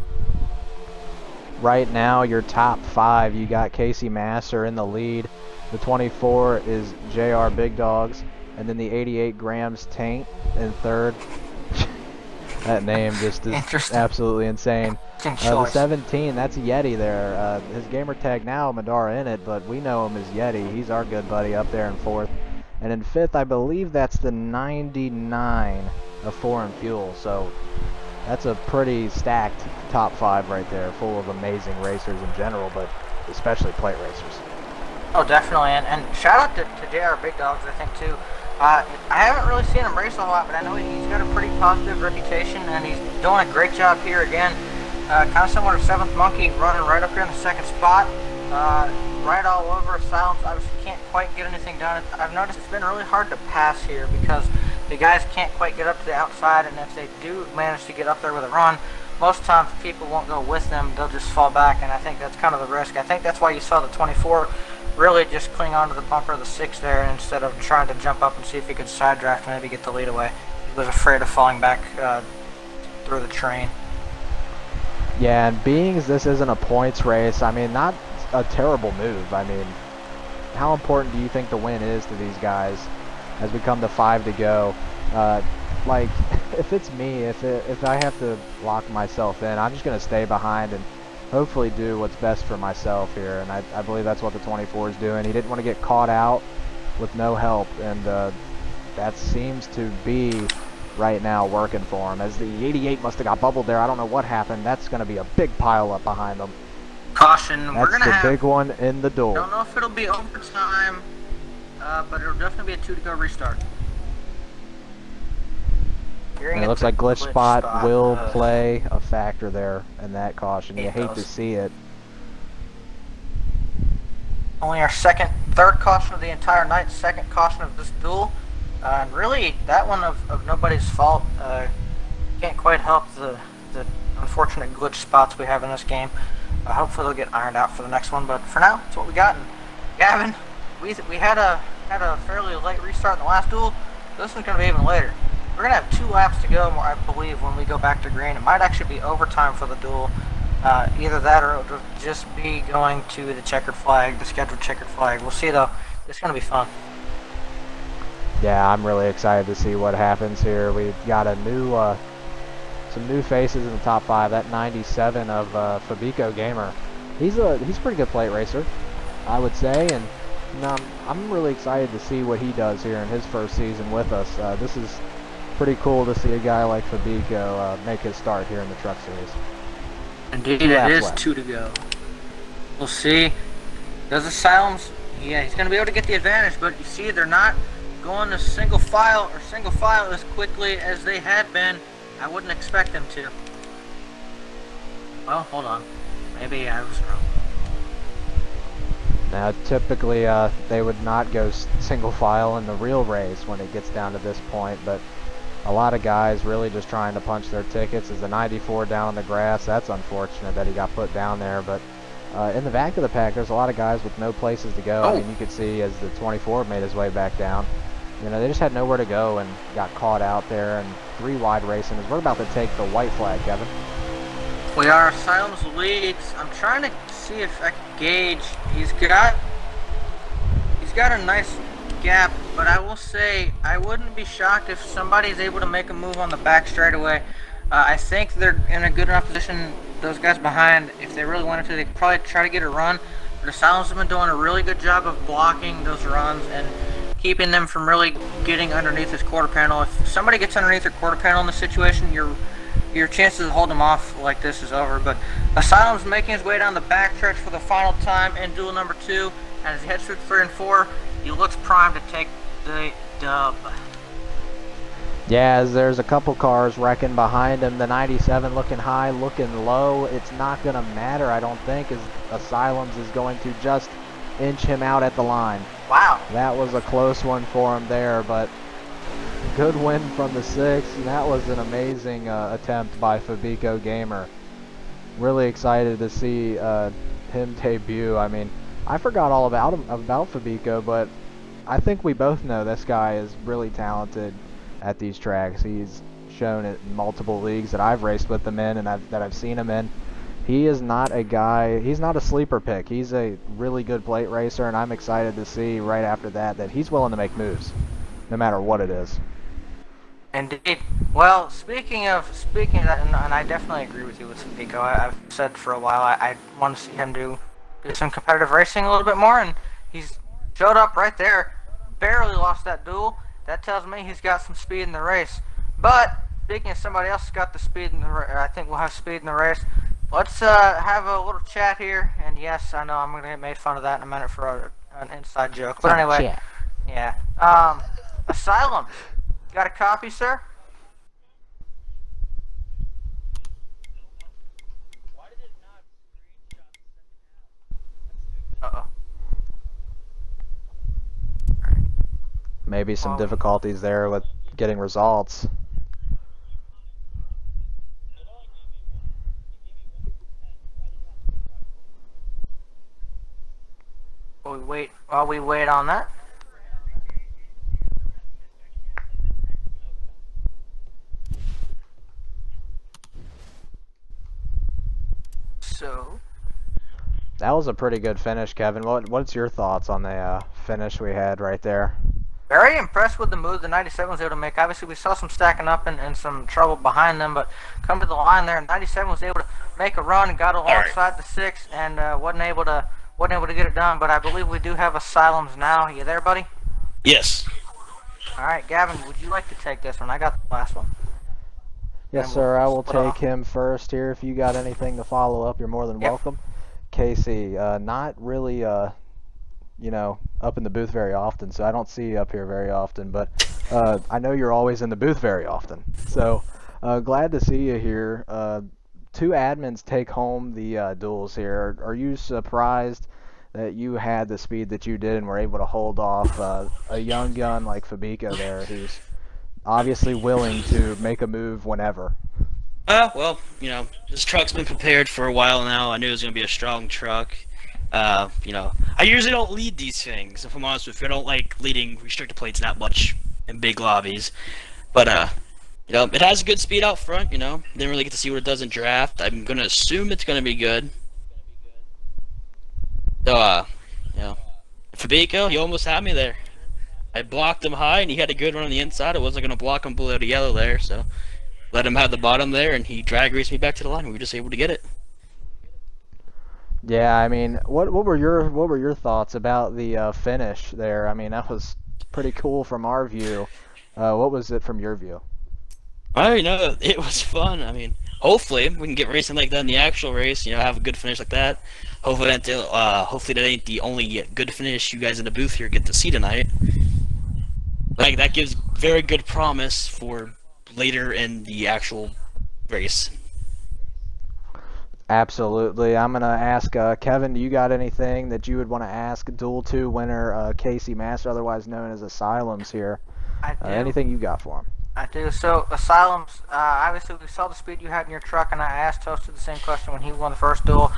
Right now, your top 5, you got Casey Masser in the lead. The 24 is JR Big Dogs, and then the 88 Grams Taint in third. That name just is absolutely insane. The 17, that's Yeti there. His gamer tag now, Madara in it, but we know him as Yeti. He's our good buddy up there in fourth. And in fifth, I believe that's the 99 of Foreign Fuel. So that's a pretty stacked top 5 right there, full of amazing racers in general, but especially plate racers. Oh, definitely, and shout out to JR Big Dogs, I think, too. I haven't really seen him race a lot, but I know he's got a pretty positive reputation, and he's doing a great job here again. Kind of similar to 7th Monkey, running right up here in the 2nd spot. Right all over Silence. Obviously can't quite get anything done. I've noticed it's been really hard to pass here because the guys can't quite get up to the outside, and if they do manage to get up there with a run, most times people won't go with them. They'll just fall back, and I think that's kind of the risk. I think that's why you saw the 24 really just cling onto the bumper of the 6 there instead of trying to jump up and see if he could side draft and maybe get the lead away. He was afraid of falling back through the train. Yeah, and being as this isn't a points race, I mean, not a terrible move. I mean, how important do you think the win is to these guys as we come to 5 to go? Like, if it's me, if I have to lock myself in, I'm just going to stay behind and hopefully do what's best for myself here. And I believe that's what the 24 is doing. He didn't want to get caught out with no help, and that seems to be right now working for him. As the 88 must have got bubbled there. I don't know what happened. That's going to be a big pile up behind them. Caution. That's we're gonna the have big one in the duel. I don't know if it'll be overtime, but it'll definitely be a 2 to go restart. And it looks like glitch spot will play a factor there in that caution. You hate to see it. Only our third caution of the entire night, 2nd caution of this duel. And really, that one of nobody's fault. Can't quite help the unfortunate glitch spots we have in this game. Hopefully they'll get ironed out for the next one, but for now, that's what we got. And Gavin, we had a fairly late restart in the last duel. This one's going to be even later. We're going to have 2 laps to go, I believe, when we go back to green. It might actually be overtime for the duel. Either that or it'll just be going to the checkered flag, the scheduled checkered flag. We'll see, though. It's going to be fun. Yeah, I'm really excited to see what happens here. We've got a new, some new faces in the top 5. That 97 of Fabico Gamer. He's a pretty good plate racer, I would say, and I'm really excited to see what he does here in his first season with us. This is pretty cool to see a guy like Fabico make his start here in the Truck Series. Indeed, it is 2 to go. We'll see. Does Asylums? Yeah, he's going to be able to get the advantage, but you see, they're not going to single file as quickly as they had been. I wouldn't expect them to. Well, hold on. Maybe I was wrong. Now, typically, they would not go single file in the real race when it gets down to this point, but a lot of guys really just trying to punch their tickets. As the 94 down on the grass, that's unfortunate that he got put down there, but in the back of the pack, there's a lot of guys with no places to go. I mean, you could see as the 24 made his way back down, you know, they just had nowhere to go and got caught out there, and 3 wide racing as we're about to take the white flag, Kevin. We are Asylum's leads. I'm trying to see if I can gauge. He's got a nice gap, but I will say I wouldn't be shocked if somebody's able to make a move on the back straightaway. I think they're in a good enough position, those guys behind, if they really wanted to, they could probably try to get a run. But Asylums have been doing a really good job of blocking those runs and keeping them from really getting underneath his quarter panel. If somebody gets underneath their quarter panel in this situation, your chances of holding them off like this is over. But Asylum's making his way down the backstretch for the final time in duel number 2. And as he heads through 3 and 4, he looks primed to take the dub. Yeah, as there's a couple cars wrecking behind him. The 97 looking high, looking low. It's not going to matter, I don't think, as Asylums is going to just inch him out at the line. Wow. That was a close one for him there, but good win from the 6. And that was an amazing attempt by Fabico Gamer. Really excited to see him debut. I mean, I forgot all about him, about Fabico, but I think we both know this guy is really talented at these tracks. He's shown it in multiple leagues that I've raced with him in and that I've seen him in. He is not a guy, he's not a sleeper pick. He's a really good plate racer, and I'm excited to see right after that he's willing to make moves, no matter what it is. Indeed. Well, speaking of that, and I definitely agree with you with Pico. I've said for a while I want to see him do some competitive racing a little bit more, and he's showed up right there. Barely lost that duel. That tells me he's got some speed in the race. But speaking of somebody else who's got the speed in the I think we'll have speed in the race. Let's have a little chat here. And yes, I know I'm gonna get made fun of that in a minute for an inside joke. But anyway, yeah. Asylum. Got a copy, sir? Uh-oh. Maybe some difficulties there with getting results. While we wait on that. So that was a pretty good finish, Kevin. What's your thoughts on the finish we had right there? Very impressed with the move the 97 was able to make. Obviously, we saw some stacking up and some trouble behind them, but come to the line there, 97 was able to make a run and got alongside the 6 and wasn't able to get it done. But I believe we do have Asylums now. You there, buddy? Yes. All right, Gavin, would you like to take this one? I got the last one. Yes, sir. I will take him first here. If you got anything to follow up, you're more than welcome. Casey, not really, up in the booth very often, so I don't see you up here very often, but I know you're always in the booth very often. So glad to see you here. 2 admins take home the duels here. Are you surprised that you had the speed that you did and were able to hold off a young gun like Fabico there, who's obviously willing to make a move whenever? Well, this truck's been prepared for a while now. I knew it was going to be a strong truck. I usually don't lead these things, if I'm honest with you. I don't like leading restrictor plates that much in big lobbies. But, it has a good speed out front, Didn't really get to see what it does in draft. I'm going to assume it's going to be good. So, Fabico, he almost had me there. I blocked him high, and he had a good run on the inside. I wasn't going to block him below the yellow there, so let him have the bottom there, and he drag raced me back to the line. We were just able to get it. Yeah, I mean, what were your thoughts about the finish there? I mean, that was pretty cool from our view. What was it from your view? It was fun. I mean, hopefully we can get racing like that in the actual race. Have a good finish like that. Hopefully that ain't the only good finish you guys in the booth here get to see tonight. Like, that gives very good promise for later in the actual race. Absolutely. I'm going to ask Kevin, do you got anything that you would want to ask Duel 2 winner Casey Master, otherwise known as Asylums here? I do. Anything you got for him? I do. So, Asylums, obviously we saw the speed you had in your truck, and I asked Toasted the same question when he won the first duel.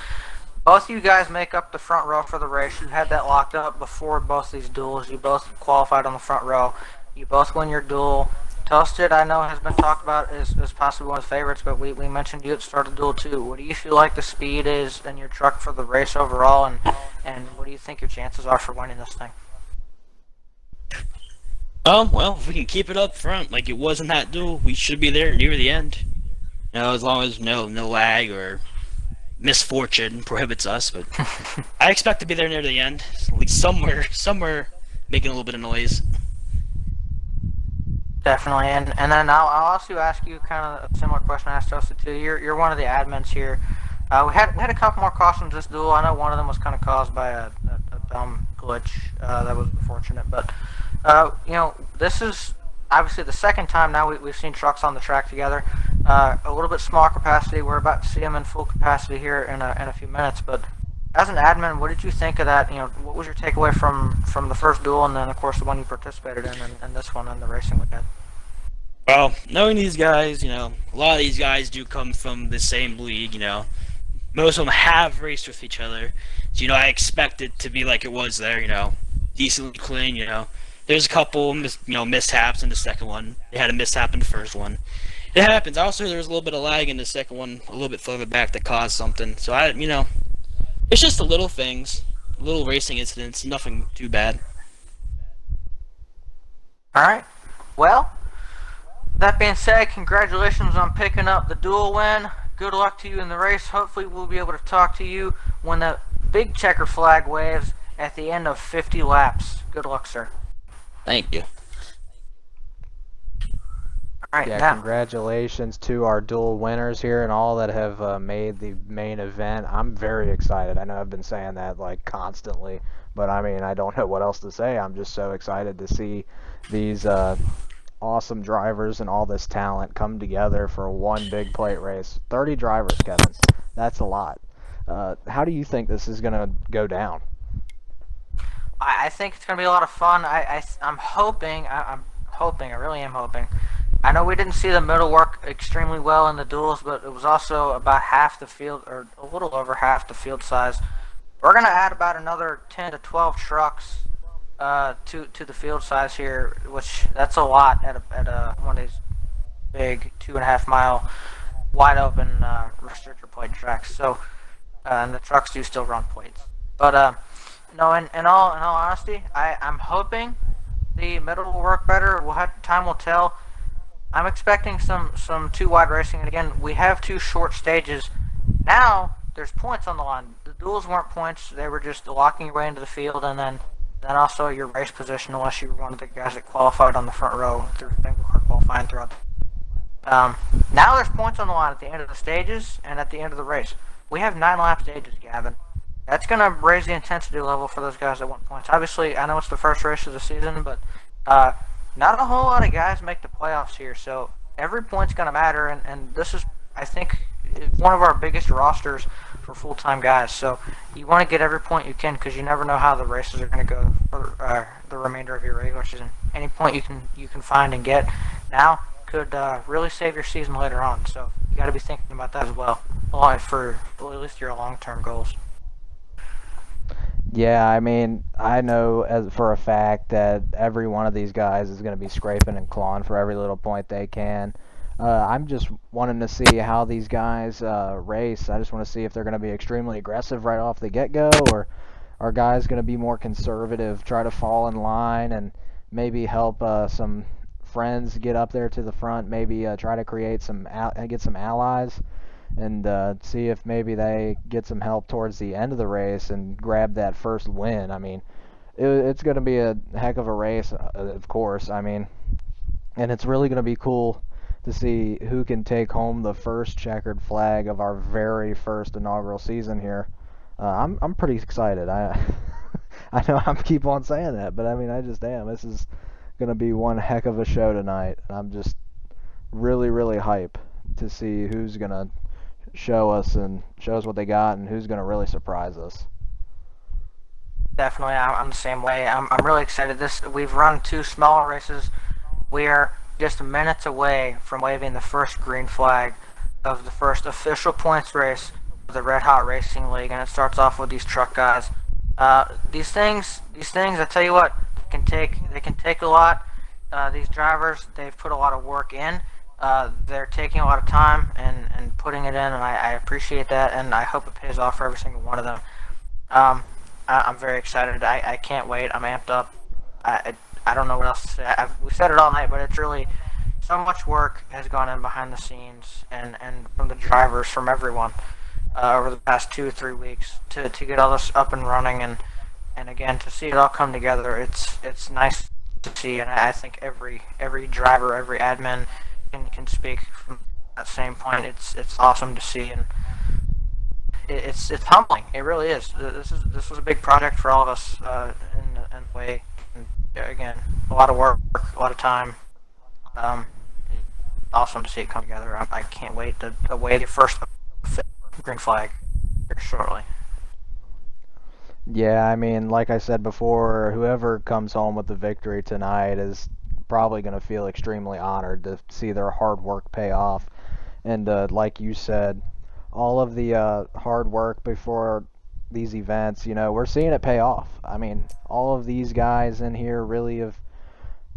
Both of you guys make up the front row for the race. You had that locked up before both these duels. You both qualified on the front row. You both win your duel. Toasted, I know, has been talked about as possibly one of his favorites, but we mentioned you at the start of duel 2. What do you feel like the speed is in your truck for the race overall, and what do you think your chances are for winning this thing? Well, if we can keep it up front like it was in that duel, we should be there near the end. As long as no lag or misfortune prohibits us, but I expect to be there near the end, at least somewhere making a little bit of noise. Definitely, and then I'll also ask you kind of a similar question I asked Toasted too. You're one of the admins here. We had a couple more cautions this duel. I know one of them was kind of caused by a dumb glitch that was unfortunate, but this is obviously the second time now we've seen trucks on the track together. A little bit smaller capacity. We're about to see them in full capacity here in a few minutes. But as an admin, what did you think of that? What was your takeaway from the first duel, and then of course the one you participated in, and this one and the racing we had? Well, knowing these guys, a lot of these guys do come from the same league. Most of them have raced with each other. So I expect it to be like it was there. Decently clean. There's a couple mishaps in the second one. They had a mishap in the first one. It happens. Also, there was a little bit of lag in the second one, a little bit further back that caused something. So it's just the little things, little racing incidents, nothing too bad. All right. Well, that being said, congratulations on picking up the dual win. Good luck to you in the race. Hopefully, we'll be able to talk to you when the big checker flag waves at the end of 50 laps. Good luck, sir. Thank you. All right, Yeah, now. congratulations to our dual winners here and all that have made the main event. I'm very excited. I know I've been saying that like constantly, but I mean, I don't know what else to say. I'm just so excited to see these awesome drivers and all this talent come together for one big plate race. 30 drivers, Kevin. That's a lot. How do you think this is going to go down? I think it's going to be a lot of fun. I'm hoping, I'm hoping, I really am hoping. I know we didn't see the middle work extremely well in the duels, but it was also about half the field, or a little over half the field size. We're going to add about another 10 to 12 trucks to the field size here, which that's a lot at one of these big 2.5 mile wide open restrictor plate tracks. So, and the trucks do still run plates. But no, in all honesty, I'm hoping the middle will work better. Time will tell. I'm expecting some two wide racing, and again, we have two short stages. Now there's points on the line. The duels weren't points; they were just locking your way into the field, and then also your race position, unless you were one of the guys that qualified on the front row through single car qualifying throughout. Now there's points on the line at the end of the stages and at the end of the race. We have 9 lap stages, Gavin. That's going to raise the intensity level for those guys that want points. Obviously, I know it's the first race of the season, but not a whole lot of guys make the playoffs here, so every point's going to matter, and this is, I think, one of our biggest rosters for full-time guys. So you want to get every point you can because you never know how the races are going to go for the remainder of your regular season. Any point you can find and get now could really save your season later on. So you got to be thinking about that as well, for at least your long-term goals. Yeah, I mean, I know as for a fact that every one of these guys is going to be scraping and clawing for every little point they can. I'm just wanting to see how these guys race. I just want to see if they're going to be extremely aggressive right off the get-go, or are guys going to be more conservative, try to fall in line, and maybe help some friends get up there to the front, maybe try to create get some allies, and see if maybe they get some help towards the end of the race and grab that first win. I mean, it's going to be a heck of a race, of course. I mean, and it's really going to be cool to see who can take home the first checkered flag of our very first inaugural season here. I'm pretty excited. I know I keep on saying that, but I mean, I just am. This is going to be one heck of a show tonight, and I'm just really hype to see who's going to show us what they got and who's going to really surprise us. Definitely, I'm the same way. I'm really excited. We've run 2 smaller races. We are just minutes away from waving the first green flag of the first official points race of the Red Hot Racing League, and it starts off with these truck guys. These things, I tell you what, they can take a lot. These drivers, they've put a lot of work in. They're taking a lot of time and putting it in, and I appreciate that, and I hope it pays off for every single one of them. I'm very excited. I can't wait. I'm amped up. I don't know what else to say. We said it all night, but it's really so much work has gone in behind the scenes and from the drivers, from everyone over the past 2 or 3 weeks to get all this up and running, and again to see it all come together. It's nice to see, and I think every driver, every admin can speak from that same point. It's awesome to see, and it's humbling. It really is. This was a big project for all of us in a way. And again, a lot of work, a lot of time. Awesome to see it come together. I can't wait to wave the first green flag here shortly. Yeah, I mean, like I said before, whoever comes home with the victory tonight is probably going to feel extremely honored to see their hard work pay off. And like you said, all of the hard work before these events, we're seeing it pay off. I mean, all of these guys in here really have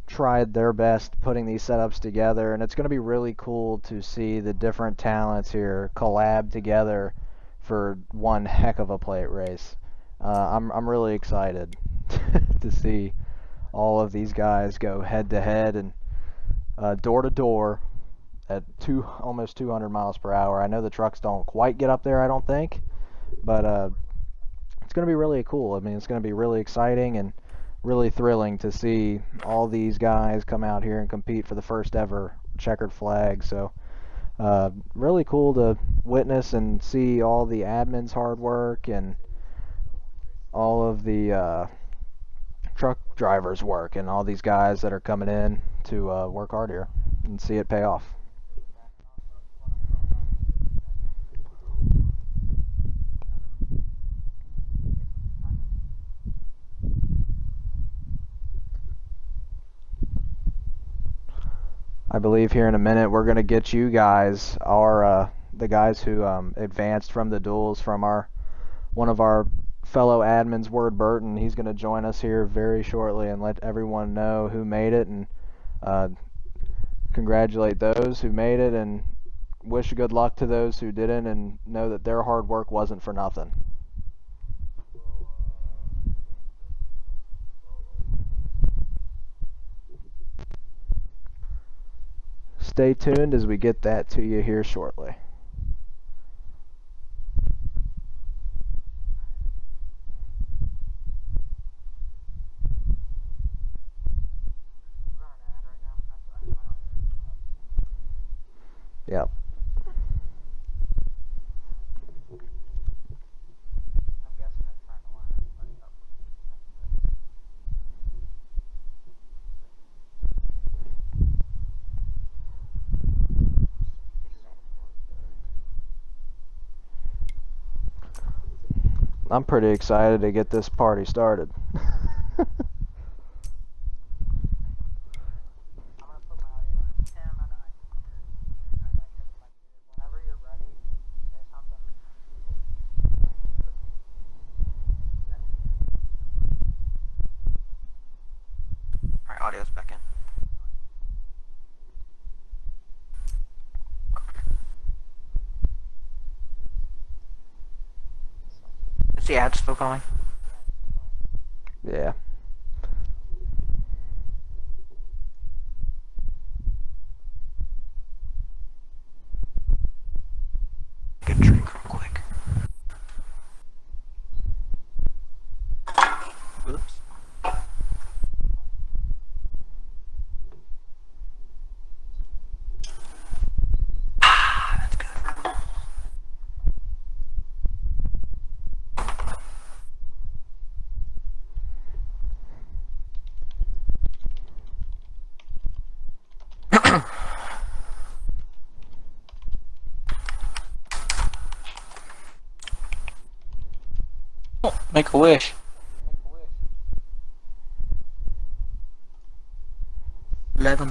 tried their best putting these setups together, and it's going to be really cool to see the different talents here collab together for one heck of a plate race. I'm really excited to see all of these guys go head to head and door to door at almost 200 miles per hour. I know the trucks don't quite get up there, I don't think, but it's going to be really cool. I mean, it's going to be really exciting and really thrilling to see all these guys come out here and compete for the first ever checkered flag. So really cool to witness and see all the admins' hard work and all of the truck drivers' work and all these guys that are coming in to work hard here and see it pay off. I believe here in a minute we're going to get you guys, the guys who advanced from the duels from one of our fellow admins, Word Burton. He's going to join us here very shortly and let everyone know who made it and congratulate those who made it and wish good luck to those who didn't and know that their hard work wasn't for nothing. Stay tuned as we get that to you here shortly. Yep. I'm pretty excited to get this party started. Alright, audio's back in. Is the ad still going? Yeah. Good drink real quick. Oops. That's good. Make a wish. Eleven.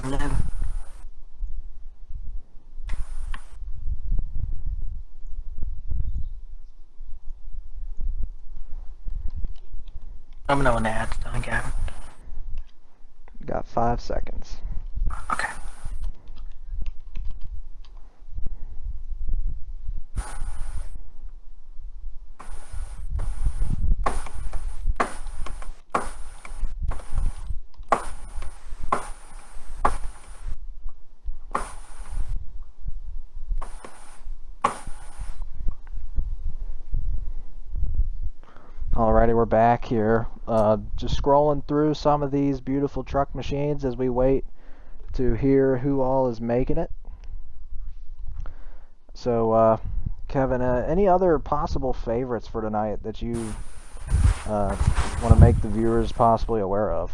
Let me know when the ad's done, Gavin. Got 5 seconds. Okay. Alrighty, we're back here. Just scrolling through some of these beautiful truck machines as we wait to hear who all is making it. So, Kevin, any other possible favorites for tonight that you want to make the viewers possibly aware of?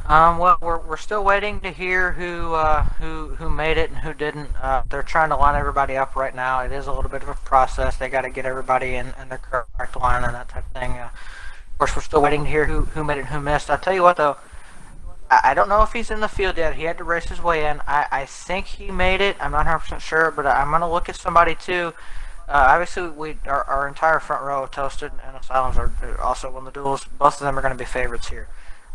Well, we're still waiting to hear who made it and who didn't. They're trying to line everybody up right now. It is a little bit of a process. They got to get everybody in their correct line and that type of thing. Of course, we're still waiting to hear who made it and who missed. I'll tell you what, though, I don't know if he's in the field yet. He had to race his way in. I think he made it. I'm not 100% sure, but I'm going to look at somebody, too. Obviously, our entire front row of Toasted and Asylums are also won the duels. Both of them are going to be favorites here.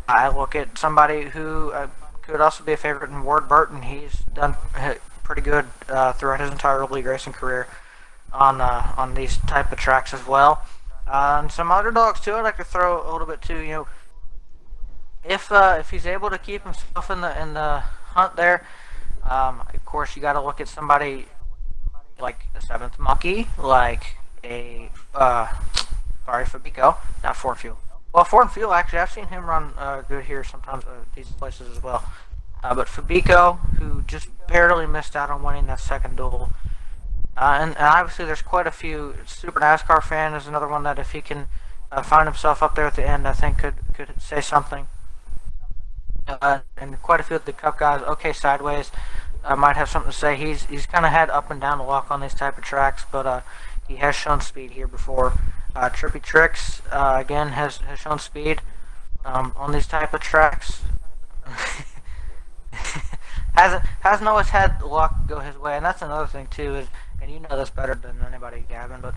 I look at somebody who could also be a favorite in Ward Burton. He's done pretty good throughout his entire league racing career on these type of tracks as well. And some underdogs too. I'd like to throw a little bit too. If he's able to keep himself in the hunt there, of course you got to look at somebody like a Seventh Monkey, like a Fabico, not Ford Fuel. Well, Ford Fuel actually, I've seen him run good here sometimes these places as well. But Fabico, who just barely missed out on winning that second duel. And obviously, there's quite a few. Super NASCAR fan is another one that if he can find himself up there at the end, I think could say something. And quite a few of the Cup guys, okay, sideways, might have something to say. He's kind of had up and down the walk on these type of tracks, but he has shown speed here before. Trippy Tricks again has shown speed on these type of tracks. hasn't always had luck go his way, and that's another thing too. Is and you know this better than anybody, Gavin, but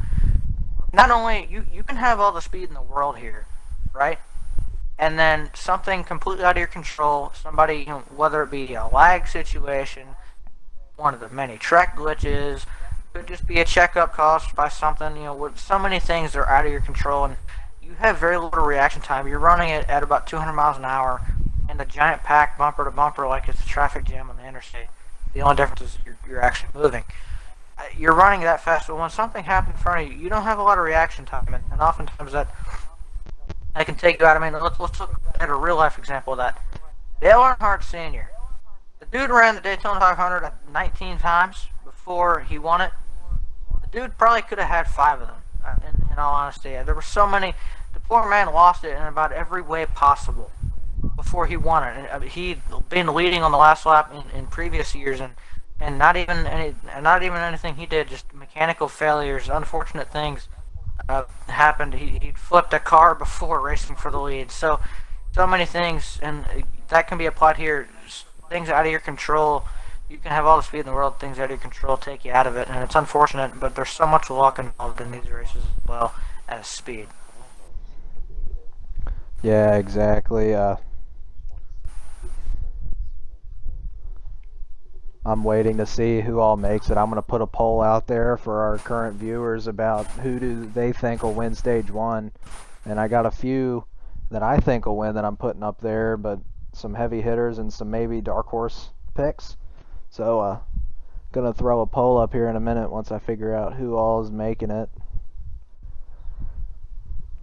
not only you can have all the speed in the world here, right? And then something completely out of your control, somebody, whether it be a lag situation, one of the many track glitches, could just be a checkup caused by something, with so many things that are out of your control, and you have very little reaction time. You're running it at about 200 miles an hour in a giant pack bumper to bumper like it's a traffic jam on the interstate. The only difference is you're actually moving. You're running that fast, but when something happens in front of you, you don't have a lot of reaction time, and oftentimes that can take you out. I mean, let's look at a real life example of that. Dale Earnhardt Sr. The dude ran the Daytona 500 19 times before he won it. The dude probably could have had 5 of them. In all honesty, there were so many. The poor man lost it in about every way possible before he won it. And he'd been leading on the last lap in previous years, and not even anything he did, just mechanical failures, unfortunate things happened. He flipped a car before racing for the lead. So many things, and that can be applied here. Things out of your control. You can have all the speed in the world. Things out of your control take you out of it, and it's unfortunate. But there's so much luck involved in these races as well as speed. Yeah, exactly. I'm waiting to see who all makes it. I'm going to put a poll out there for our current viewers about who do they think will win stage 1. And I got a few that I think will win that I'm putting up there, but some heavy hitters and some maybe dark horse picks. So, going to throw a poll up here in a minute once I figure out who all is making it.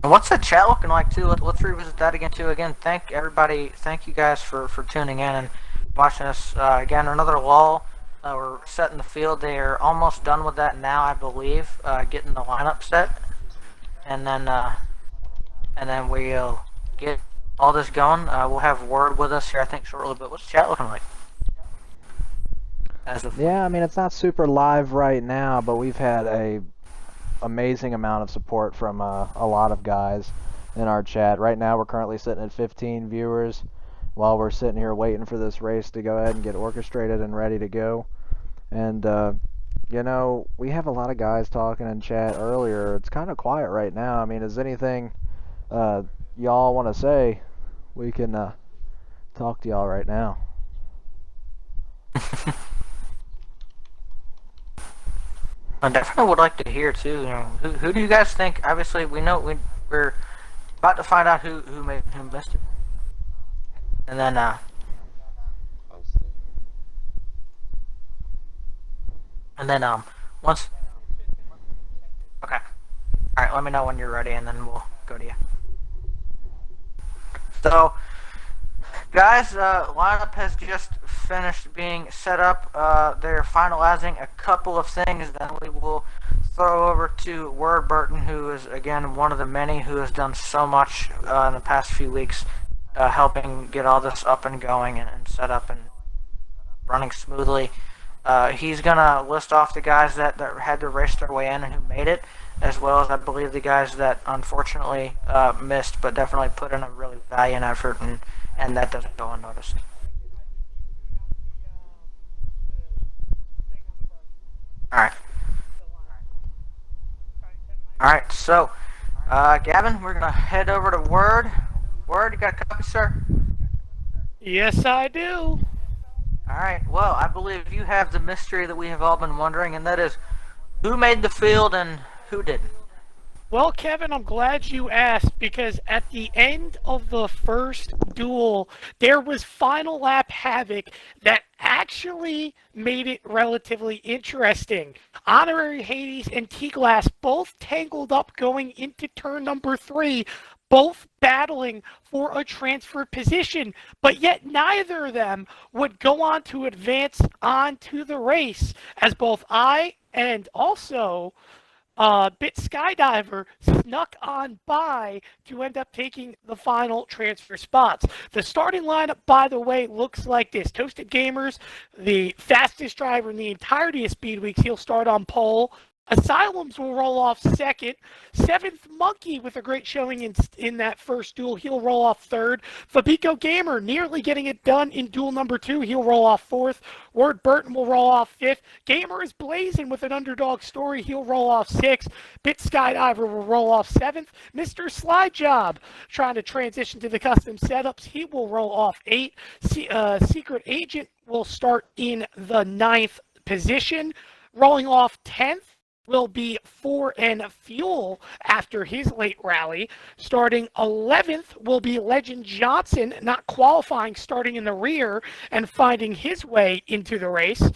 And what's the chat looking like too? Let's revisit that again too. Again, thank everybody. Thank you guys for tuning in and watching us. Again, another lull. We're setting the field. They are almost done with that now, I believe. Getting the lineup set, and then we'll get all this going. We'll have Word with us here, I think, shortly. But what's the chat looking like? Yeah, I mean, it's not super live right now, but we've had a amazing amount of support from a lot of guys in our chat. Right now, we're currently sitting at 15 viewers while we're sitting here waiting for this race to go ahead and get orchestrated and ready to go. And, we have a lot of guys talking in chat earlier. It's kind of quiet right now. I mean, is anything y'all want to say? We can talk to y'all right now. I definitely would like to hear too. Who do you guys think? Obviously, we know we're about to find out who missed it, and then once. Okay. All right. Let me know when you're ready, and then we'll go to you. So, guys, lineup has just finished being set up. They're finalizing a couple of things. Then we will throw over to Word Burton, who is, again, one of the many who has done so much in the past few weeks, helping get all this up and going and set up and running smoothly. He's going to list off the guys that had to race their way in and who made it, as well as, I believe, the guys that unfortunately missed, but definitely put in a really valiant effort, and that doesn't go unnoticed. Alright, so, Gavin, we're going to head over to Word. Word, you got a copy, sir? Yes, I do. All right. Well, I believe you have the mystery that we have all been wondering, and that is who made the field and who didn't. Well, Kevin, I'm glad you asked because at the end of the first duel, there was final lap havoc that actually made it relatively interesting. Honorary Hades and T-Glass both tangled up going into turn number 3, both battling for a transfer position, but yet neither of them would go on to advance onto the race, as both I and also Bit Skydiver snuck on by to end up taking the final transfer spots. The starting lineup, by the way, looks like this. Toasted Gamers, the fastest driver in the entirety of Speed Weeks, he'll start on pole. Asylums will roll off second. Seventh Monkey with a great showing in that first duel. He'll roll off third. Fabico Gamer nearly getting it done in duel number 2. He'll roll off fourth. Ward Burton will roll off fifth. Gamer is blazing with an underdog story. He'll roll off sixth. Bit Skydiver will roll off seventh. Mr. Slide Job trying to transition to the custom setups. He will roll off eight. Secret Agent will start in the ninth position. Rolling off 10th will be 4 and Fuel after his late rally. Starting 11th will be Legend Johnson, not qualifying, starting in the rear and finding his way into the race.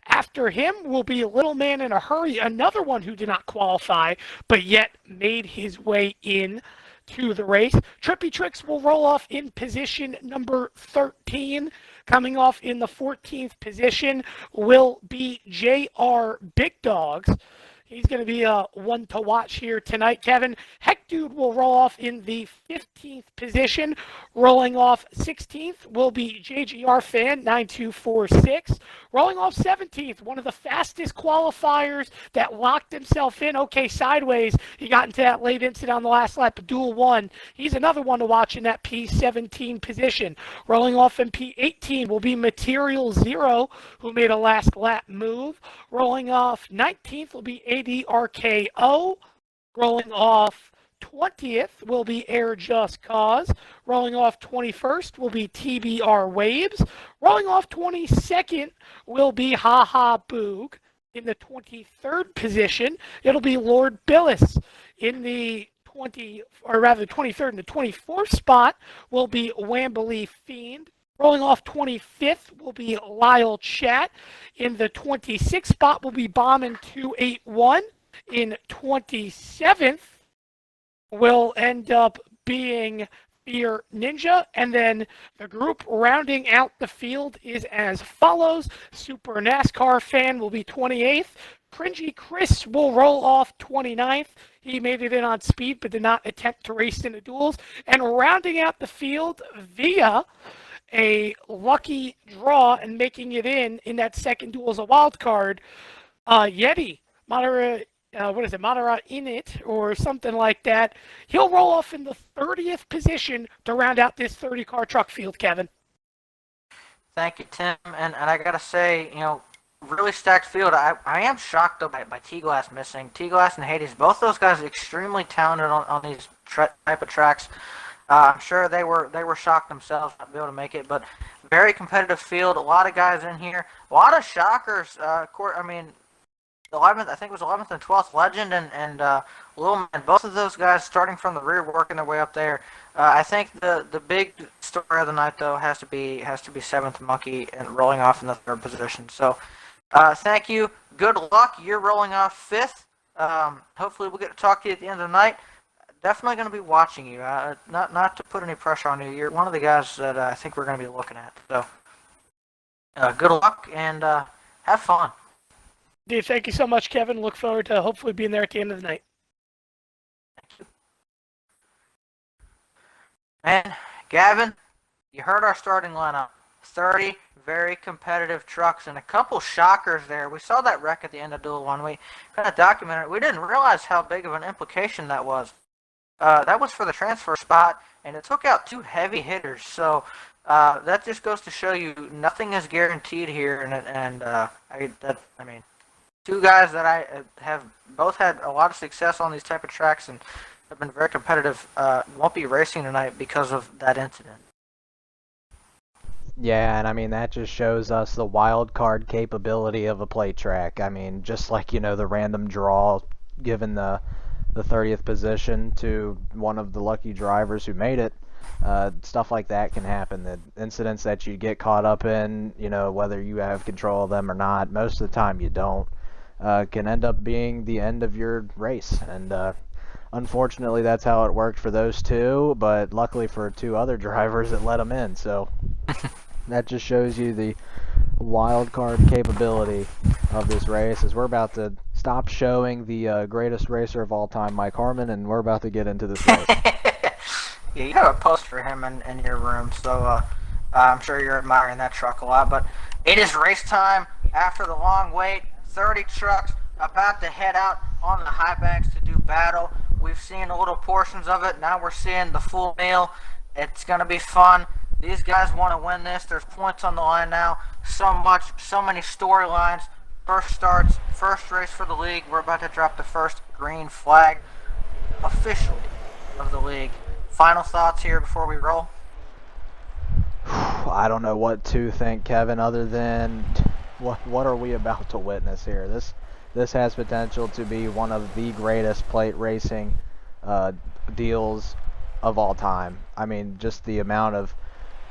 After him will be Little Man in a Hurry, another one who did not qualify, but yet made his way in to the race. Trippy Tricks will roll off in position number 13. Coming off in the 14th position will be JR Big Dogs. He's going to be one to watch here tonight, Kevin. Heck Dude will roll off in the 15th position. Rolling off 16th will be JGR Fan 9246. Rolling off 17th, one of the fastest qualifiers that locked himself in. Okay, sideways. He got into that late incident on the last lap of Duel 1. He's another one to watch in that P17 position. Rolling off in P18 will be Material Zero, who made a last lap move. Rolling off 19th will be ADRKO. Rolling off 20th will be Air Just Cause. Rolling off 21st will be TBR Waves. Rolling off 22nd will be Ha Ha Boog. In the 23rd position, it'll be Lord Billis. In the 23rd and the 24th spot will be Wambley Fiend. Rolling off 25th will be Lyle Chat. In the 26th spot will be Bombin 281. In 27th will end up being Fear Ninja. And then the group rounding out the field is as follows. Super NASCAR Fan will be 28th. Cringy Chris will roll off 29th. He made it in on speed but did not attempt to race in the duels. And rounding out the field via a lucky draw and making it in that second duel as a wild card, Yeti, Madara, Madara Init or something like that. He'll roll off in the 30th position to round out this 30-car truck field, Kevin. Thank you, Tim. And I got to say, really stacked field. I am shocked, though, by T-Glass missing. T-Glass and Hades, both those guys are extremely talented on these type of tracks. I'm sure they were shocked themselves not to be able to make it, but very competitive field. A lot of guys in here. A lot of shockers. The 11th, I think it was 11th and 12th, Legend and Little Man. Both of those guys starting from the rear, working their way up there. I think the big story of the night, though, has to be 7th Monkey and rolling off in the 3rd position. So, thank you. Good luck. You're rolling off 5th. Hopefully, we'll get to talk to you at the end of the night. Definitely going to be watching you. Not to put any pressure on you. You're one of the guys that I think we're going to be looking at. So, good luck and have fun. Dude, thank you so much, Kevin. Look forward to hopefully being there at the end of the night. Thank you. And Gavin, you heard our starting lineup. 30 very competitive trucks and a couple shockers there. We saw that wreck at the end of Duel 1. We kind of documented it. We didn't realize how big of an implication that was. That was for the transfer spot, and it took out 2 heavy hitters. So that just goes to show you nothing is guaranteed here. I mean, 2 guys that I have both had a lot of success on these type of tracks and have been very competitive. Won't be racing tonight because of that incident. Yeah, and I mean that just shows us the wild card capability of a plate track. I mean, just like the random draw given the 30th position to one of the lucky drivers who made it. Stuff like that can happen. The incidents that you get caught up in, whether you have control of them or not, most of the time you don't, can end up being the end of your race. And unfortunately, that's how it worked for those two. But luckily for two other drivers, it let them in. So that just shows you the wild card capability of this race. As we're about to stop showing the greatest racer of all time, Mike Harmon, and we're about to get into this race. Yeah, you have a post for him in your room, so I'm sure you're admiring that truck a lot. But it is race time after the long wait. 30 trucks about to head out on the high banks to do battle. We've seen little portions of it. Now we're seeing the full meal. It's going to be fun. These guys want to win this. There's points on the line now. So many storylines. First starts, first race for the league. We're about to drop the first green flag officially of the league. Final thoughts here before we roll? I don't know what to think, Kevin, other than what are we about to witness here? This has potential to be one of the greatest plate racing deals of all time. I mean, just the amount of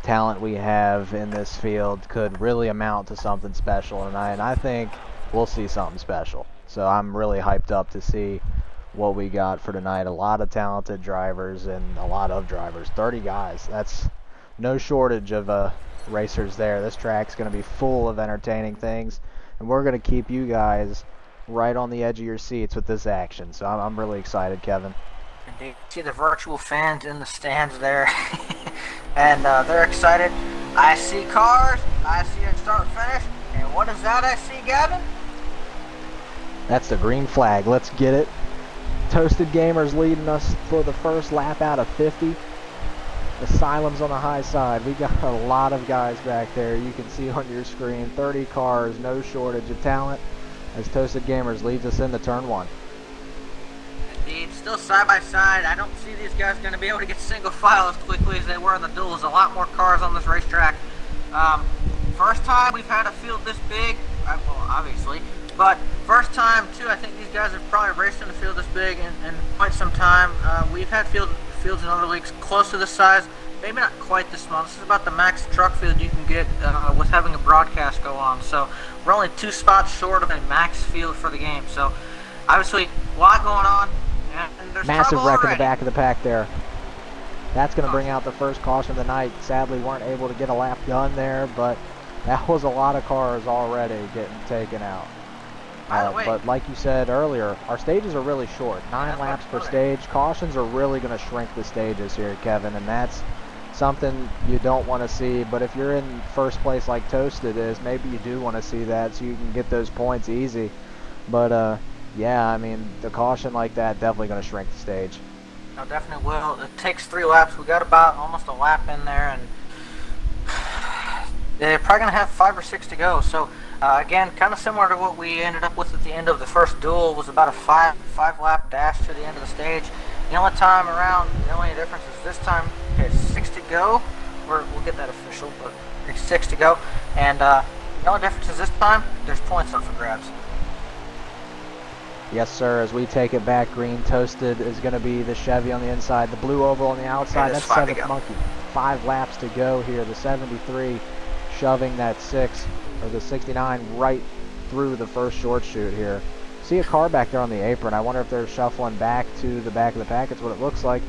talent we have in this field could really amount to something special tonight, and I think we'll see something special. So I'm really hyped up to see what we got for tonight. A lot of talented drivers and a lot of drivers. 30 guys. That's no shortage of racers there. This track's going to be full of entertaining things, and we're going to keep you guys right on the edge of your seats with this action. So I'm really excited, Kevin. Indeed. See the virtual fans in the stands there, and they're excited. I see cars. I see a start finish. And what is that I see, Gavin? That's the green flag. Let's get it. Toasted Gamers leading us for the first lap out of 50. Asylum's on the high side. We got a lot of guys back there. You can see on your screen 30 cars, no shortage of talent as Toasted Gamers leads us into turn one. Indeed, still side by side. I don't see these guys going to be able to get single file as quickly as they were in the duel. There's a lot more cars on this racetrack. First time we've had a field this big, well, obviously, but first time too. I think these guys have probably raced in a field this big in quite some time. We've had fields in other leagues close to this size, maybe not quite this small. This is about the max truck field you can get with having a broadcast go on. So we're only 2 spots short of a max field for the game. So obviously a lot going on, and there's massive wreck already in the back of the pack there. That's going to bring out the first caution of the night. Sadly, weren't able to get a lap done there, but that was a lot of cars already getting taken out. By the way, but like you said earlier, our stages are really short. 9 laps per stage. Cautions are really going to shrink the stages here, Kevin, and that's something you don't want to see. But if you're in first place like Toasted is, maybe you do want to see that so you can get those points easy. But yeah, I mean, the caution like that definitely going to shrink the stage. No, definitely will. It takes 3 laps. We got about almost a lap in there, and they're probably going to have 5 or 6 to go. So again, kind of similar to what we ended up with at the end of the first duel, was about a 5 lap dash to the end of the stage. The only time around, the only difference is this time it's 6 to go. We'll get that official, but it's 6 to go. And the only difference is this time there's points up for grabs. Yes, sir. As we take it back, green Toasted is going to be the Chevy on the inside, the blue oval on the outside. That's 7th Monkey. 5 laps to go here. The 73 shoving that 6 or the 69 right through the first short chute here. See a car back there on the apron. I wonder if they're shuffling back to the back of the pack. That's what it looks like,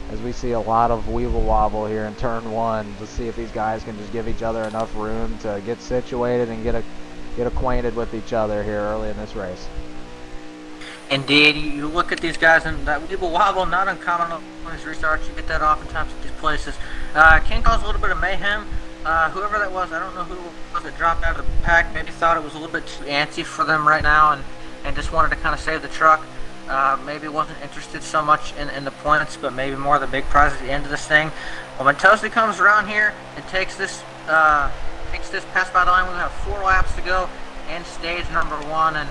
as we see a lot of weeble wobble here in turn 1 to see if these guys can just give each other enough room to get situated and get acquainted with each other here early in this race. Indeed, you look at these guys, and that weeble wobble, not uncommon on these restarts. You get that oftentimes at these places. Can cause a little bit of mayhem. Whoever that was, I don't know who it was that dropped out of the pack, maybe thought it was a little bit too antsy for them right now and just wanted to kind of save the truck. Maybe wasn't interested so much in the points, but maybe more the big prize at the end of this thing. Well, when Toasty comes around here and takes this pass by the line, we'll have 4 laps to go in stage number 1. And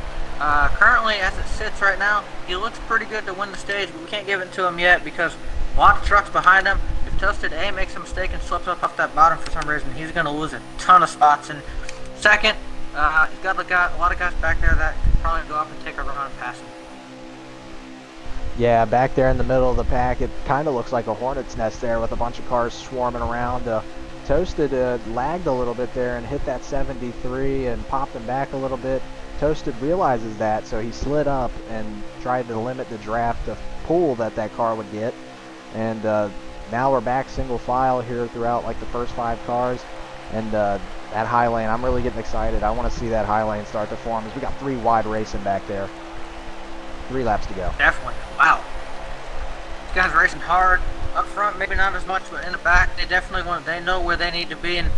currently, as it sits right now, he looks pretty good to win the stage, but we can't give it to him yet because a lot of trucks behind him. If Toasted A makes a mistake and slips up off that bottom for some reason, he's going to lose a ton of spots. And second, he's got a lot of guys back there that can probably go up and take a run and pass him. Yeah, back there in the middle of the pack, it kind of looks like a hornet's nest there with a bunch of cars swarming around. Toasted lagged a little bit there and hit that 73 and popped him back a little bit. Toasted realizes that, so he slid up and tried to limit the draft of pull that car would get. And now we're back single file here throughout like the first 5 cars. And that high lane, I'm really getting excited. I want to see that high lane start to form as we got 3 wide racing back there. 3 laps to go. Definitely. Wow. These guys racing hard. Up front, maybe not as much, but in the back, they know where they need to be. And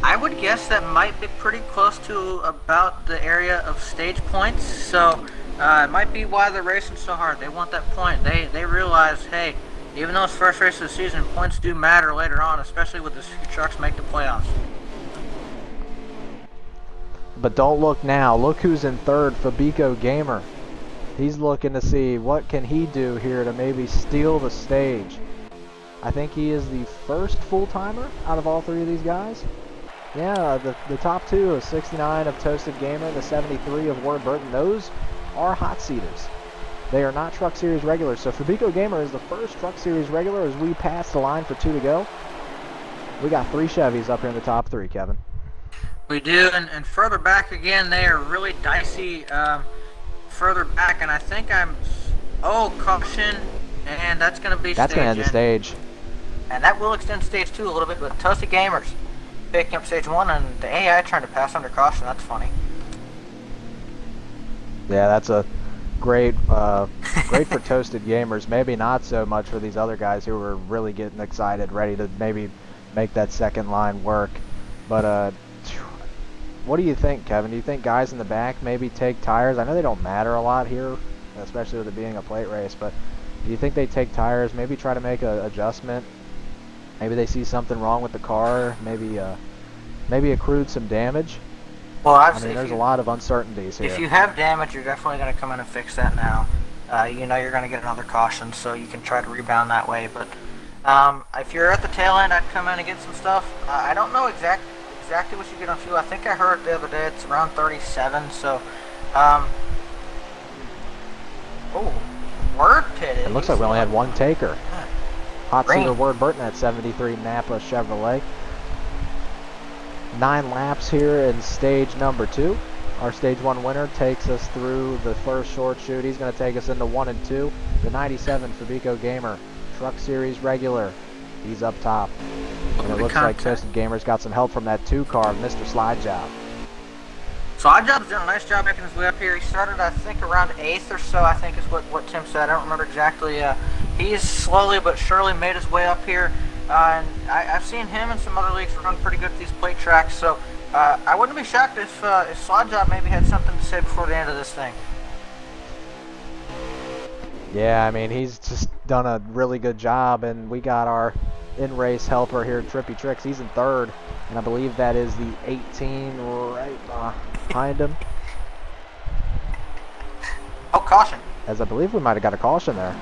I would guess that might be pretty close to about the area of stage points. So it might be why they're racing so hard. They want that point. They realize, hey, even though it's first race of the season, points do matter later on, especially with the few trucks make the playoffs. But don't look now. Look who's in third, Fabico Gamer. He's looking to see what can he do here to maybe steal the stage. I think he is the first full-timer out of all 3 of these guys. Yeah, the top 2 is 69 of Toasted Gamer, the 73 of Ward Burton. Those are hot seaters. They are not Truck Series regulars. So Fabico Gamer is the first Truck Series regular as we pass the line for 2 to go. We got 3 Chevys up here in the top 3, Kevin. We do, and further back again, they are really dicey further back, and I think caution, and that's going to be That's going to end the stage. And that will extend stage 2 a little bit, but Toasted Gamers picking up stage 1, and the AI trying to pass under caution. That's funny. Yeah, that's a great for Toasted Gamers. Maybe not so much for these other guys who are really getting excited, ready to maybe make that second line work. But what do you think, Kevin? Do you think guys in the back maybe take tires? I know they don't matter a lot here, especially with it being a plate race, but do you think they take tires, maybe try to make an adjustment? Maybe they see something wrong with the car, maybe accrued some damage? Well, I mean, there's a lot of uncertainties here. If you have damage, you're definitely going to come in and fix that now. You know you're going to get another caution, so you can try to rebound that way. But if you're at the tail end, I'd come in and get some stuff. I don't know exactly what you get on fuel. I think I heard the other day it's around 37. So, Word pitted. It looks like we only had 1 taker. Hot Green. seater Ward Burton at 73 Napa Chevrolet. 9 laps here in stage number 2. Our stage 1 winner takes us through the first short shoot. He's going to take us into 1 and 2. The 97 Fabico Gamer, Truck Series regular. He's up top. And it looks like Toasted Gamer's got some help from that 2 car, Mr. Slide Job. Slide Job's doing a nice job making his way up here. He started, I think, around 8th or so, I think is what Tim said. I don't remember exactly. He's slowly but surely made his way up here. And I've seen him and some other leagues run pretty good at these plate tracks. So I wouldn't be shocked if Slide Job maybe had something to say before the end of this thing. Yeah, I mean, he's just done a really good job. And we got our in-race helper here, Trippy Tricks. He's in 3rd. And I believe that is the 18 right behind him. Oh, caution. As I believe we might have got a caution there.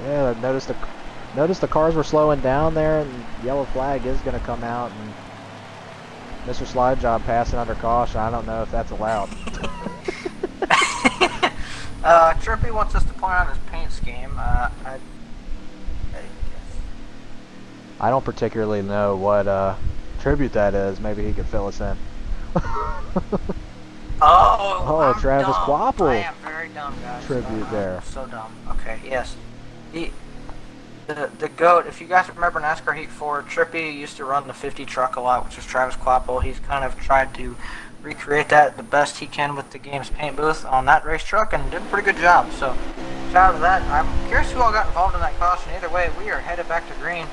Yeah, I noticed the cars were slowing down there, and yellow flag is going to come out. And Mr. Slide Job passing under caution. I don't know if that's allowed. Trippy wants us to point out his paint scheme. I don't particularly know what tribute that is. Maybe he could fill us in. Oh, Travis dumb. Quapple. I am very dumb, guys. Tribute there. I'm so dumb. Okay, yes. The GOAT, if you guys remember NASCAR Heat 4, Trippy used to run the 50 truck a lot, which was Travis Quapple. He's kind of tried to recreate that the best he can with the game's paint booth on that race truck and did a pretty good job. So, shout out to that. I'm curious who all got involved in that caution. Either way, we are headed back to green.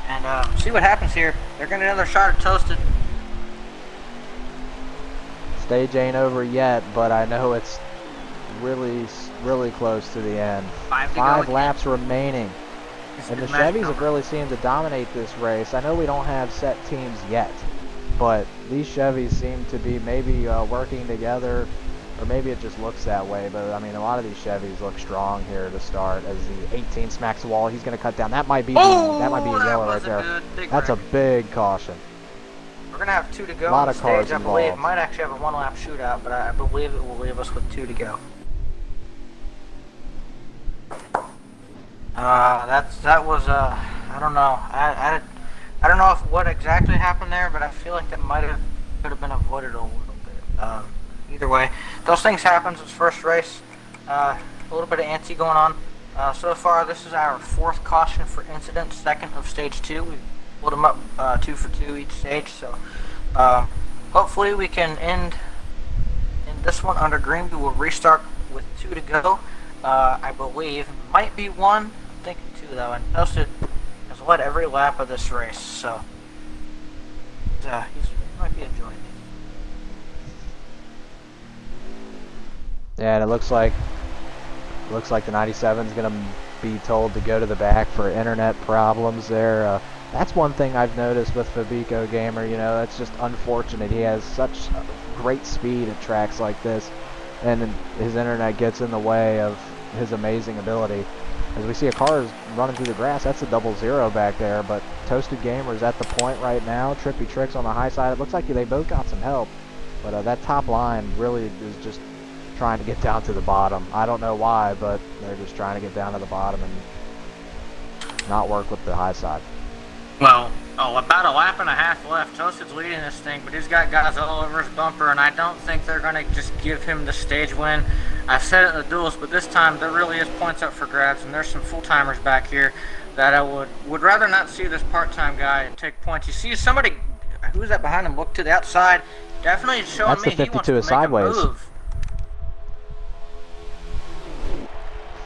And see what happens here. They're going to get another shot at Toasted. Stage ain't over yet, but I know it's really, really close to the end. 5 laps remaining. And the Chevys have really seemed to dominate this race. I know we don't have set teams yet, but these Chevys seem to be maybe working together or maybe it just looks that way, but I mean, a lot of these Chevys look strong here to start. As the 18 smacks the wall, he's going to cut down. That might be a yellow right there. That's a big caution. We're going to have 2 to go A lot on the of cars stage, I believe. involved. Might actually have a 1-lap shootout, but I believe it will leave us with 2 to go. That was I don't know. I don't know what exactly happened there, but I feel like that could have been avoided a little bit. Either way, those things happen. It's first race. A little bit of antsy going on. So far, this is our 4th caution for incident, 2nd of stage 2. We pulled them up 2 for 2 each stage. So hopefully we can end in this one under green. We will restart with 2 to go. I believe might be 1. I'm thinking 2 though, and Toasted has led every lap of this race, so he might be enjoying it. Yeah, and it looks like the 97 is going to be told to go to the back for internet problems there. That's one thing I've noticed with Fabico Gamer. You know, that's just unfortunate. He has such great speed at tracks like this, and his internet gets in the way of his amazing ability. As we see a car is running through the grass, that's a 00 back there, but Toasted Gamer is at the point right now. Trippy Tricks on the high side. It looks like they both got some help, but that top line really is just trying to get down to the bottom. I don't know why, but they're just trying to get down to the bottom and not work with the high side. Well, about a lap and a half left. Toasted's leading this thing, but he's got guys all over his bumper, and I don't think they're going to just give him the stage win. I've said it in the duels, but this time there really is points up for grabs, and there's some full-timers back here that I would rather not see this part-time guy take points. You see somebody, who's that behind him, look to the outside, definitely showing That's me the he wants to 52 make sideways. a move.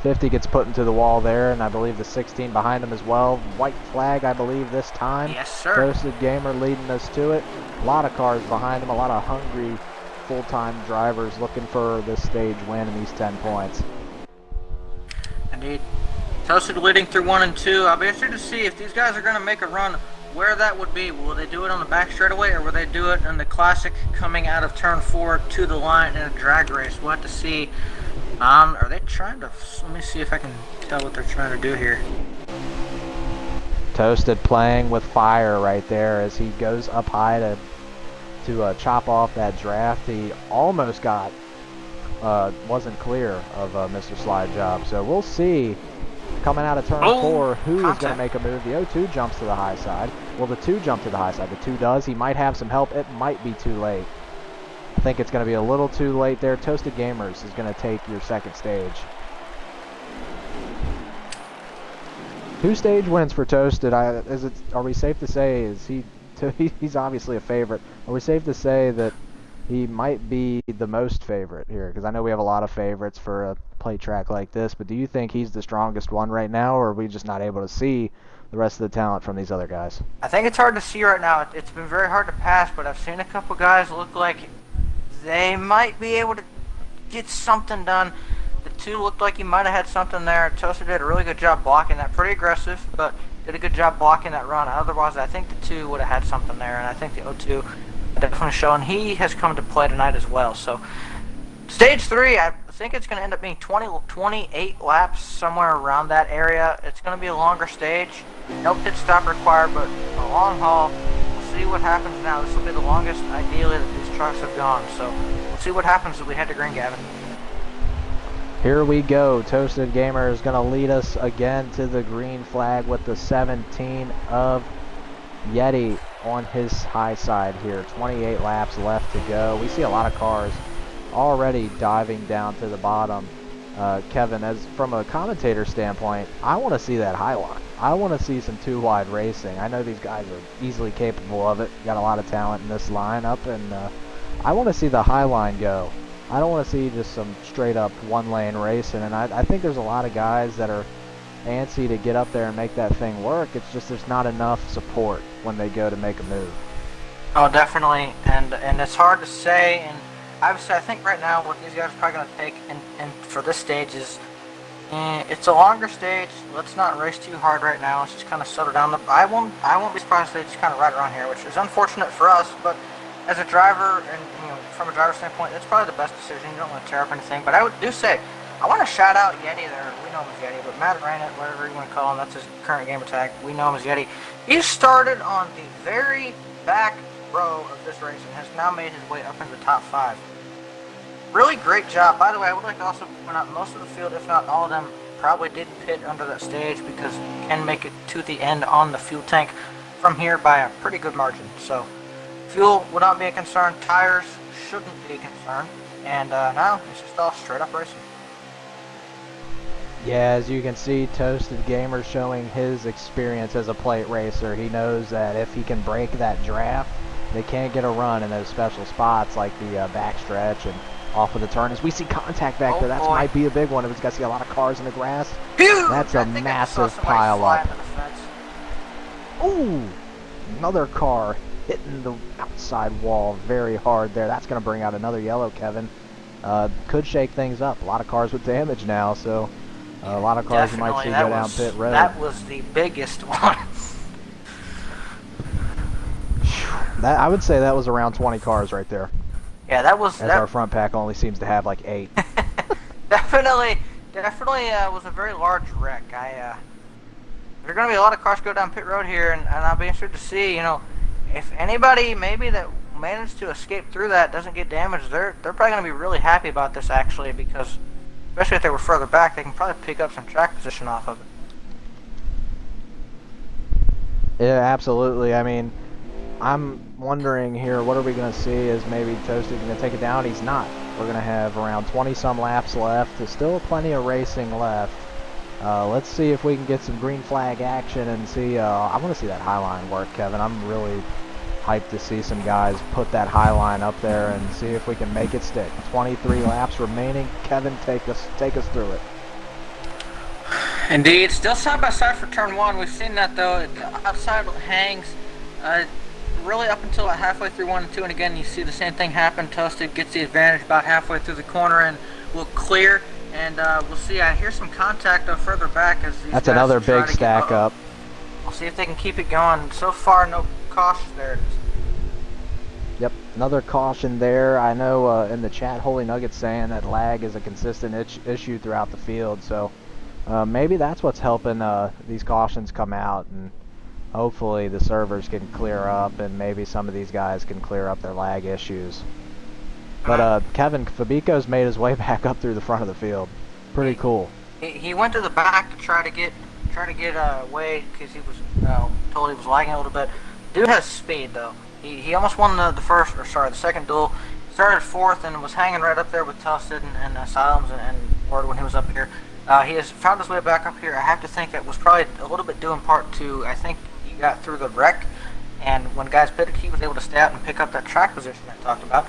50 gets put into the wall there, and I believe the 16 behind him as well. White flag, I believe, this time. Yes, sir. Toasted Gamer leading us to it. A lot of cars behind him, a lot of hungry full-time drivers looking for this stage win and these 10 points. Indeed. Toasted leading through 1 and 2. I'll be interested to see if these guys are going to make a run, where that would be. Will they do it on the back straightaway, or will they do it in the classic coming out of turn 4 to the line in a drag race? We'll have to see. Are they trying to... Let me see if I can tell what they're trying to do here. Toasted playing with fire right there as he goes up high to chop off that draft. He almost got... wasn't clear of Mr. Slide Job. So we'll see, coming out of turn 4, who is going to make a move. The 02 jumps to the high side. Will the 2 jump to the high side? The 2 does. He might have some help. It might be too late. I think it's going to be a little too late there. Toasted Gamers is going to take your 2nd stage. 2 stage wins for Toasted. Are we safe to say he's obviously a favorite? Are we safe to say that he might be the most favorite here? Because I know we have a lot of favorites for a play track like this, but do you think he's the strongest one right now, or are we just not able to see the rest of the talent from these other guys? I think it's hard to see right now. It's been very hard to pass, but I've seen a couple guys look like they might be able to get something done. The 2 looked like he might have had something there. Toasted did a really good job blocking that. Pretty aggressive, but did a good job blocking that run. Otherwise, I think the 2 would have had something there, and I think the 02 definitely showing he has come to play tonight as well. So, stage 3, I think it's going to end up being 28 laps, somewhere around that area. It's going to be a longer stage. No pit stop required, but a long haul. We'll see what happens now. This will be the longest, ideally, that these trucks have gone. So, we'll see what happens as we head to Green, Gavin. Here we go. Toasted Gamer is going to lead us again to the green flag with the 17 of Yeti on his high side here. 28 laps left to go. We see a lot of cars already diving down to the bottom. Kevin, as from a commentator standpoint, I want to see that high line. I want to see some 2-wide racing. I know these guys are easily capable of it. Got a lot of talent in this lineup, and I want to see the high line go. I don't want to see just some straight up 1-lane racing, and I think there's a lot of guys that are antsy to get up there and make that thing work. It's just there's not enough support when they go to make a move. Oh, definitely, and it's hard to say, and obviously I think right now what these guys are probably going to take and for this stage is it's a longer stage. Let's not race too hard right now. Let's just kind of settle down. I won't be surprised if they just kind of ride around here, which is unfortunate for us, but as a driver, and from a driver's standpoint, that's probably the best decision. You don't want to tear up anything. But I would do say, I want to shout out Yeti there. We know him as Yeti, but Matt Ranit, whatever you want to call him, that's his current gamer tag. We know him as Yeti. He started on the very back row of this race and has now made his way up into the top 5. Really great job. By the way, I would like to also point out most of the field, if not all of them, probably did pit under that stage because you can make it to the end on the fuel tank from here by a pretty good margin. So fuel would not be a concern. Tires shouldn't be a concern. And now it's just all straight up racing. Yeah, as you can see, Toasted Gamer showing his experience as a plate racer. He knows that if he can break that draft, they can't get a run in those special spots like the backstretch and off of the turn. As we see contact back there, that might be a big one. We've got to see a lot of cars in the grass. Huge! That's a massive pile up. Ooh, another car hitting the outside wall very hard there. That's going to bring out another yellow, Kevin. Could shake things up. A lot of cars with damage now, so a lot of cars you might see go down pit road. That was the biggest one. That, I would say that was around 20 cars right there. Yeah, that was. As our front pack only seems to have like 8. definitely was a very large wreck. There are going to be a lot of cars go down pit road here, and I'll be interested to see, if anybody maybe that managed to escape through that doesn't get damaged. They're probably going to be really happy about this actually, because especially if they were further back, they can probably pick up some track position off of it. Yeah, absolutely. I mean, I'm wondering here, what are we going to see? Is maybe Toasted going to take it down? He's not. We're going to have around 20-some laps left. There's still plenty of racing left. Let's see if we can get some green flag action and see. I want to see that high line work, Kevin. I'm really hyped to see some guys put that high line up there and see if we can make it stick. 23 laps remaining. Kevin, take us through it. Indeed, still side by side for turn 1. We've seen that though. Outside hangs. Really up until about halfway through 1 and 2, and again you see the same thing happen. Toasted gets the advantage about halfway through the corner and will clear, and we'll see. I hear some contact further back as these That's guys another try big to stack up. We'll see if they can keep it going. So far, no caution there. Yep, another caution there. I know in the chat, Holy Nugget's saying that lag is a consistent issue throughout the field, so maybe that's what's helping these cautions come out, and hopefully the servers can clear up and maybe some of these guys can clear up their lag issues. But Kevin, Fabico's made his way back up through the front of the field. Pretty cool. He went to the back to try to get away because he was told he was lagging a little bit. Dude has speed though. He almost won the second duel. Started 4th and was hanging right up there with Toasted and Asylums and Ward when he was up here. He has found his way back up here. I have to think that was probably a little bit due in part to, I think he got through the wreck, and when guys pitted, he was able to stay out and pick up that track position I talked about.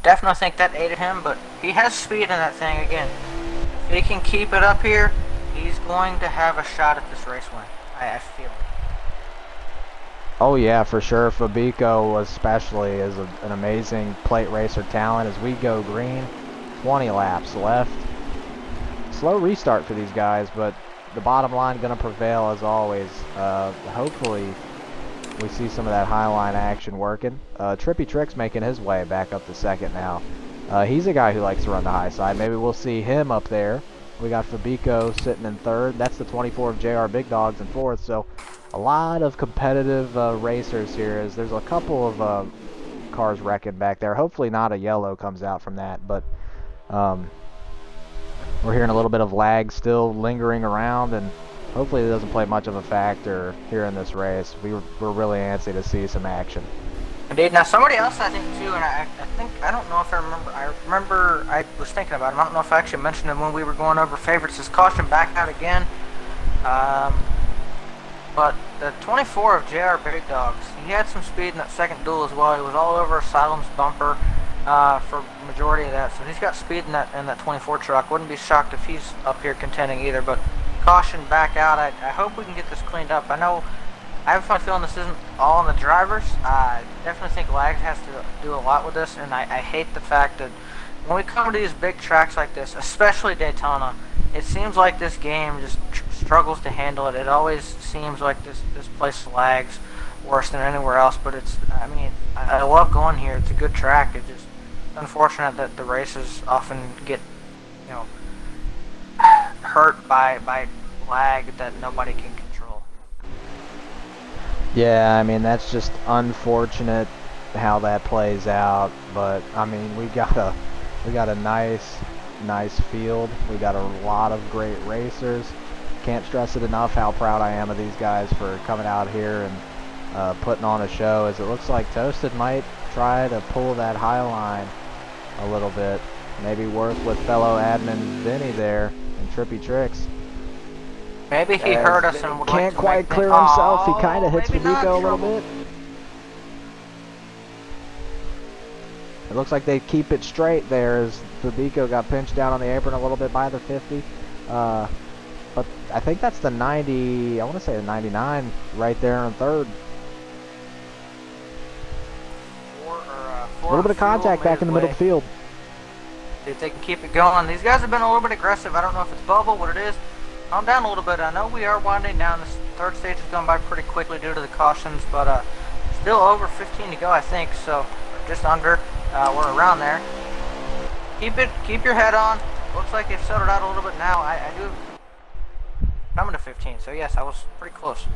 Definitely think that aided him, but he has speed in that thing again. If he can keep it up here, he's going to have a shot at this race win. I feel it. Oh yeah, for sure. Fabico especially is an amazing plate racer talent. As we go green, 20 laps left. Slow restart for these guys, but the bottom line going to prevail as always. Hopefully we see some of that high line action working. Trippy Trick's making his way back up to 2nd now. He's a guy who likes to run the high side. Maybe we'll see him up there. We got Fabico sitting in 3rd. That's the 24 of JR Big Dogs in 4th. So a lot of competitive racers here. As there's a couple of cars wrecking back there. Hopefully not a yellow comes out from that, but we're hearing a little bit of lag still lingering around, and hopefully it doesn't play much of a factor here in this race. We're really antsy to see some action. Indeed. Now somebody else I think too, and I think, I don't know if I remember I was thinking about him. I don't know if I actually mentioned him when we were going over favorites. His caution back out again. But the 24 of JR Big Dogs, he had some speed in that second duel as well. He was all over Asylum's bumper for majority of that. So he's got speed in that 24 truck. Wouldn't be shocked if he's up here contending either. But caution back out. I hope we can get this cleaned up. I have a fun feeling this isn't all on the drivers. I definitely think lag has to do a lot with this, and I hate the fact that when we come to these big tracks like this, especially Daytona, it seems like this game just struggles to handle it. It always seems like this place lags. worse than anywhere else. But I mean, I love going here. It's a good track. It's just unfortunate that the races often get, you know, hurt by lag that nobody can control. Yeah, I mean, that's just unfortunate how that plays out, but I mean, we got a nice field. We got a lot of great racers. Can't stress it enough how proud I am of these guys for coming out here and putting on a show, as it looks like Toasted might try to pull that high line a little bit. Maybe work with fellow admin Vinny there and Trippy Tricks. Maybe he heard us and would like Can't to quite make clear things- himself. He kind of hits maybe not Fabico a little trouble. bit. It looks like they keep it straight there as Fabico got pinched down on the apron a little bit by the 50. But I think that's the 90, I want to say the 99 right there in third. A little bit of contact back in the middle of the field. See if they can keep it going. These guys have been a little bit aggressive. I don't know if it's bubble, what it is. Calm down a little bit. I know we are winding down. This third stage has gone by pretty quickly due to the cautions, but still over 15 to go, I think. So just under. We're around there. Keep your head on. Looks like they've settled out a little bit now. I do coming to 15. So yes, I was pretty close.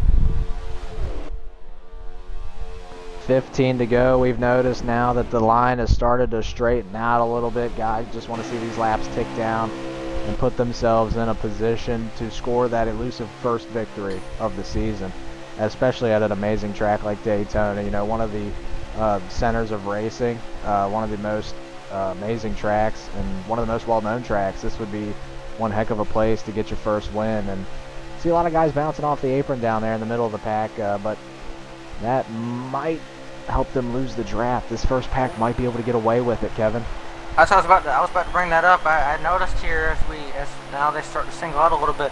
15 to go. We've noticed now that the line has started to straighten out a little bit. Guys just want to see these laps tick down and put themselves in a position to score that elusive first victory of the season, especially at an amazing track like Daytona. You know, one of the centers of racing, one of the most amazing tracks and one of the most well-known tracks. This would be one heck of a place to get your first win, and see a lot of guys bouncing off the apron down there in the middle of the pack, but that might help them lose the draft. This first pack might be able to get away with it, Kevin. That's what I was about to bring that up. I noticed here as now they start to single out a little bit.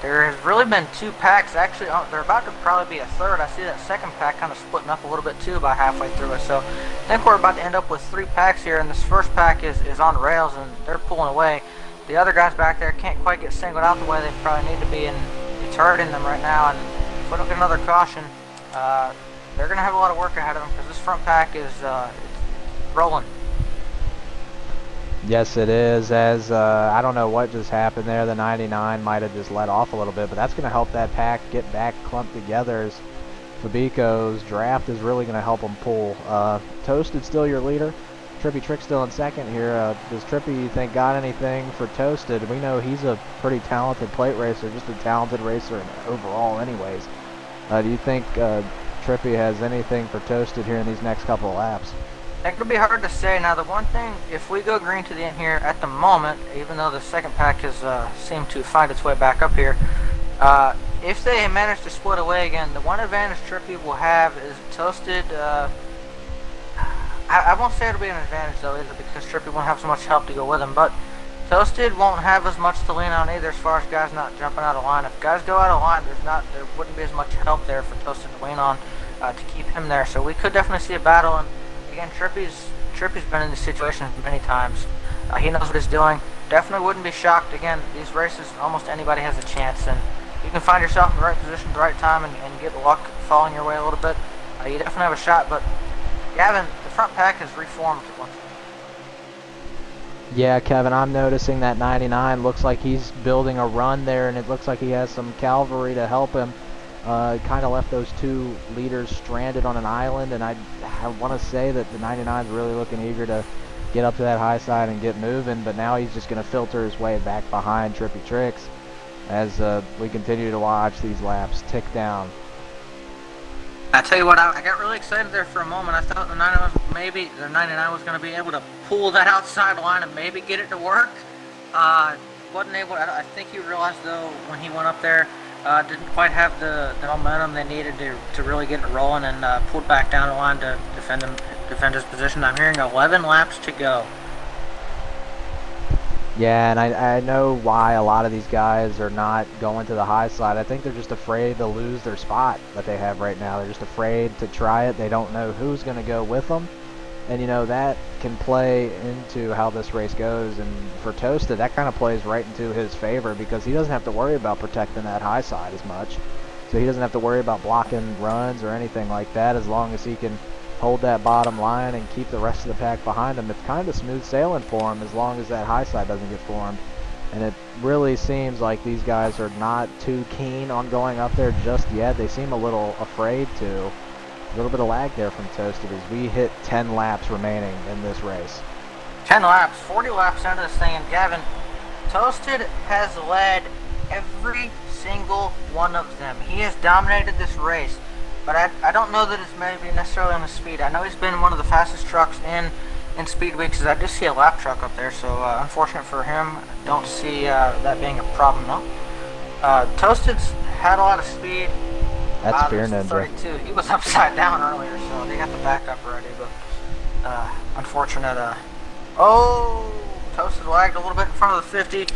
There has really been two packs. Actually, they're about to probably be a third. I see that second pack kind of splitting up a little bit too about halfway through it. So I think we're about to end up with three packs here, and this first pack is on rails, and they're pulling away. The other guys back there can't quite get singled out the way they probably need to be, and it's hurting them right now. And if we don't get another caution, they're going to have a lot of work ahead of them, because this front pack is it's rolling. Yes, it is, as I don't know what just happened there. The 99 might have just let off a little bit, but that's going to help that pack get back clumped together, as Fabico's draft is really going to help them pull. Toasted still your leader. Trippy Trick still in second here. Does Trippy, you think, got anything for Toasted? We know he's a pretty talented plate racer, just a talented racer overall anyways. Do you think Trippy has anything for Toasted here in these next couple of laps? I think it'll be hard to say. Now, the one thing, if we go green to the end here at the moment, even though the second pack has seemed to find its way back up here, if they manage to split away again, the one advantage Trippy will have is Toasted. I won't say it'll be an advantage though either, because Trippy won't have so much help to go with him, but Toasted won't have as much to lean on either as far as guys not jumping out of line. If guys go out of line, there wouldn't be as much help there for Toasted to lean on to keep him there. So we could definitely see a battle. And again, Trippy's been in these situations many times. He knows what he's doing. Definitely wouldn't be shocked. Again, these races, almost anybody has a chance, and you can find yourself in the right position at the right time and get luck falling your way a little bit. You definitely have a shot, but Gavin, the front pack has reformed once. Yeah, Kevin, I'm noticing that 99 looks like he's building a run there, and it looks like he has some cavalry to help him. Kind of left those two leaders stranded on an island, and I want to say that the 99 is really looking eager to get up to that high side and get moving, but now he's just going to filter his way back behind Trippy Tricks as we continue to watch these laps tick down. I tell you what, I got really excited there for a moment. I thought the 99 was going to be able to pull that outside line and maybe get it to work. Wasn't able. I think he realized though when he went up there, didn't quite have the momentum they needed to really get it rolling, and pulled back down the line to defend his position. I'm hearing 11 laps to go. Yeah, and I know why a lot of these guys are not going to the high side. I think they're just afraid to lose their spot that they have right now. They're just afraid to try it. They don't know who's going to go with them. And, you know, that can play into how this race goes. And for Toasted, that kind of plays right into his favor, because he doesn't have to worry about protecting that high side as much. so he doesn't have to worry about blocking runs or anything like that. As long as he can hold that bottom line and keep the rest of the pack behind him, it's kind of smooth sailing for him as long as that high side doesn't get formed. And it really seems like these guys are not too keen on going up there just yet. They seem a little afraid to. A little bit of lag there from Toasted as we hit 10 laps remaining in this race. 10 laps, 40 laps into this thing, and Gavin, Toasted has led every single one of them. He has dominated this race, but I don't know that it's maybe necessarily on the speed. I know he's been one of the fastest trucks in speed weeks, as I just see a lap truck up there, so unfortunate for him. Don't see that being a problem, though. Toasted's had a lot of speed. That's Fear Ninja. 32. He was upside down earlier, so they got the backup ready, but unfortunate. Oh, Toasted lagged a little bit in front of the 50.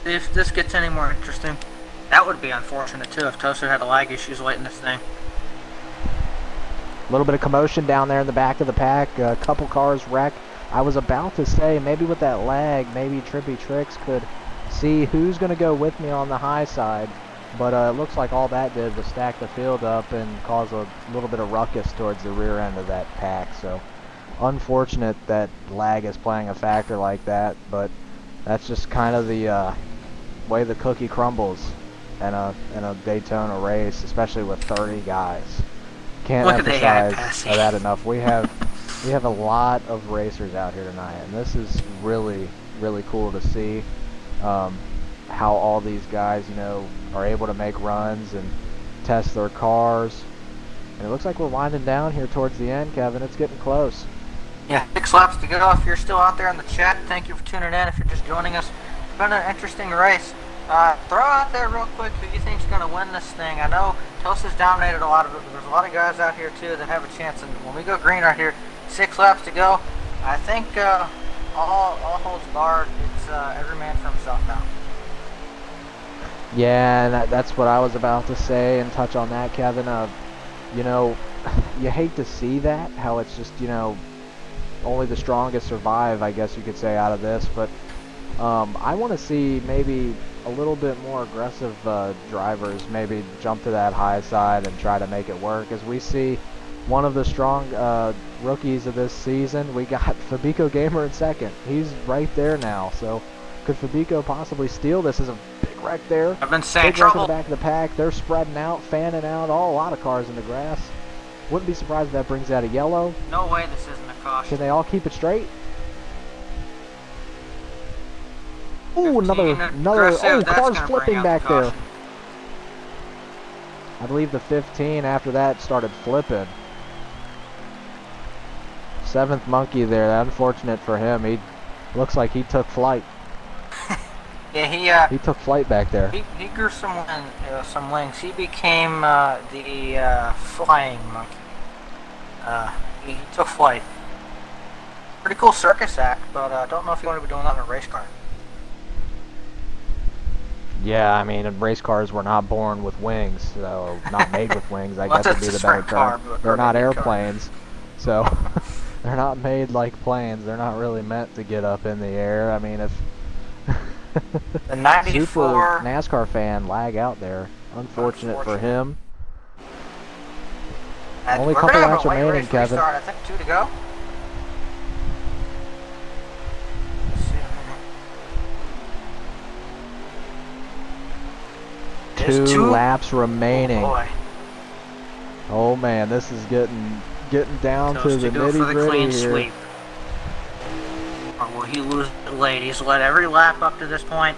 If this gets any more interesting, that would be unfortunate too if Toasted had lag issues late in this thing. A little bit of commotion down there in the back of the pack. A couple cars wreck. I was about to say maybe with that lag, maybe Trippy Tricks could see who's going to go with me on the high side. But it looks like all that did was stack the field up and cause a little bit of ruckus towards the rear end of that pack. So unfortunate that lag is playing a factor like that. But that's just kind of the way the cookie crumbles in a Daytona race, especially with 30 guys. Can't emphasize that enough. We have a lot of racers out here tonight, and this is really, really cool to see how all these guys, are able to make runs and test their cars. And it looks like we're winding down here towards the end, Kevin. It's getting close. Yeah, 6 laps to go. If you're still out there in the chat, thank you for tuning in. If you're just joining us, it's been an interesting race. Throw out there real quick who you think's going to win this thing. I know Tosa's dominated a lot of it, but there's a lot of guys out here too that have a chance. And when we go green right here, 6 laps to go, I think all holds barred. It's every man for himself now. Yeah, and that's what I was about to say and touch on that, Kevin. You hate to see that, how it's just, only the strongest survive, I guess you could say, out of this. But I want to see maybe a little bit more aggressive drivers maybe jump to that high side and try to make it work. As we see one of the strong rookies of this season, we got Fabico Gamer in second. He's right there now. So could Fabico possibly steal this? Is a big wreck there. I've been saying big wreck in trouble. the back of the pack. They're spreading out, fanning out. A lot of cars in the grass. Wouldn't be surprised if that brings out a yellow. No way this isn't a caution. Can they all keep it straight? Ooh, another. Oh, cars flipping back there. I believe the 15 after that started flipping. 7th monkey there. Unfortunate for him. He looks like he took flight. Yeah, he took flight back there. He grew some wings. He became the flying monkey. He took flight. Pretty cool circus act, but I don't know if you want to be doing that in a race car. Yeah, I mean, race cars were not born with wings, so not made with wings. I guess would be the better term. They're not airplanes, so they're not made like planes. They're not really meant to get up in the air. I mean, if the 94 super NASCAR fan lag out there, unfortunate for him. Only a couple laps remaining, Kevin. I think 2 to go. 2 laps remaining. Oh, boy. Oh man, this is getting down to the nitty gritty here. Sweep. Or will he lose it late? He's led every lap up to this point,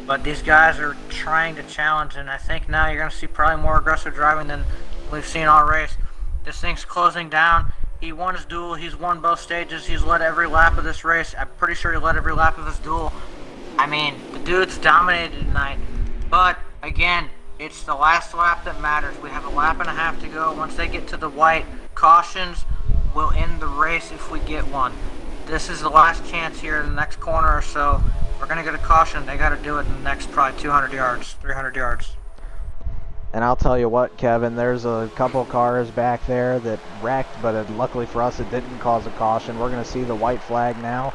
but these guys are trying to challenge, and I think now you're going to see probably more aggressive driving than we've seen all race. This thing's closing down. He won his duel. He's won both stages. He's led every lap of this race. I'm pretty sure he led every lap of his duel. I mean, the dude's dominated tonight, but again, it's the last lap that matters. We have a lap and a half to go. Once they get to the white, cautions will end the race if we get one. This is the last chance here in the next corner or so. If we're going to get a caution, they got to do it in the next probably 200 yards, 300 yards. And I'll tell you what, Kevin, there's a couple cars back there that wrecked, but luckily for us, it didn't cause a caution. We're going to see the white flag now.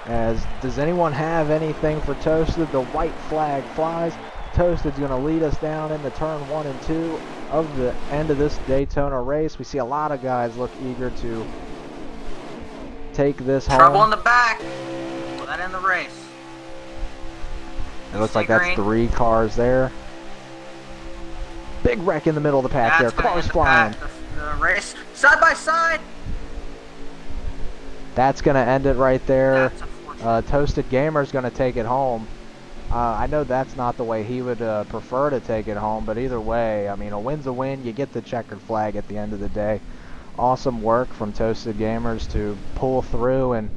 Does anyone have anything for Toasted? The white flag flies. Toasted's going to lead us down into turn 1 and 2 of the end of this Daytona race. We see a lot of guys look eager to take this home. Trouble in the back. Will that end the race? It looks like that's 3 cars there. Big wreck in the middle of the pack there. Cars flying. The race side by side. That's going to end it right there. That's unfortunate. Toasted Gamer's going to take it home. I know that's not the way he would prefer to take it home, but either way, I mean, a win's a win. You get the checkered flag at the end of the day. Awesome work from Toasted Gamers to pull through and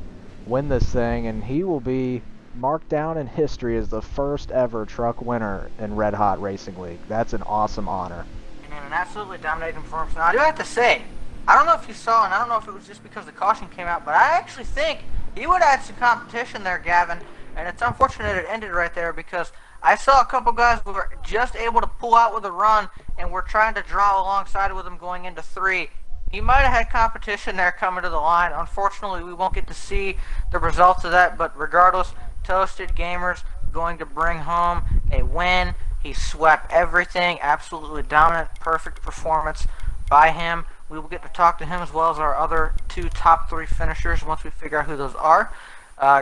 win this thing, and he will be marked down in history as the first ever truck winner in Red Hot Racing League. That's an awesome honor. And an absolutely dominating performance. Now, I do have to say, I don't know if you saw, and I don't know if it was just because the caution came out, but I actually think he would have had some competition there, Gavin. And it's unfortunate it ended right there because I saw a couple guys who were just able to pull out with a run and were trying to draw alongside with him going into 3. He might have had competition there coming to the line. Unfortunately, we won't get to see the results of that, but regardless, Toasted Gamers going to bring home a win. He swept everything, absolutely dominant, perfect performance by him. We will get to talk to him as well as our other 2 top 3 finishers once we figure out who those are.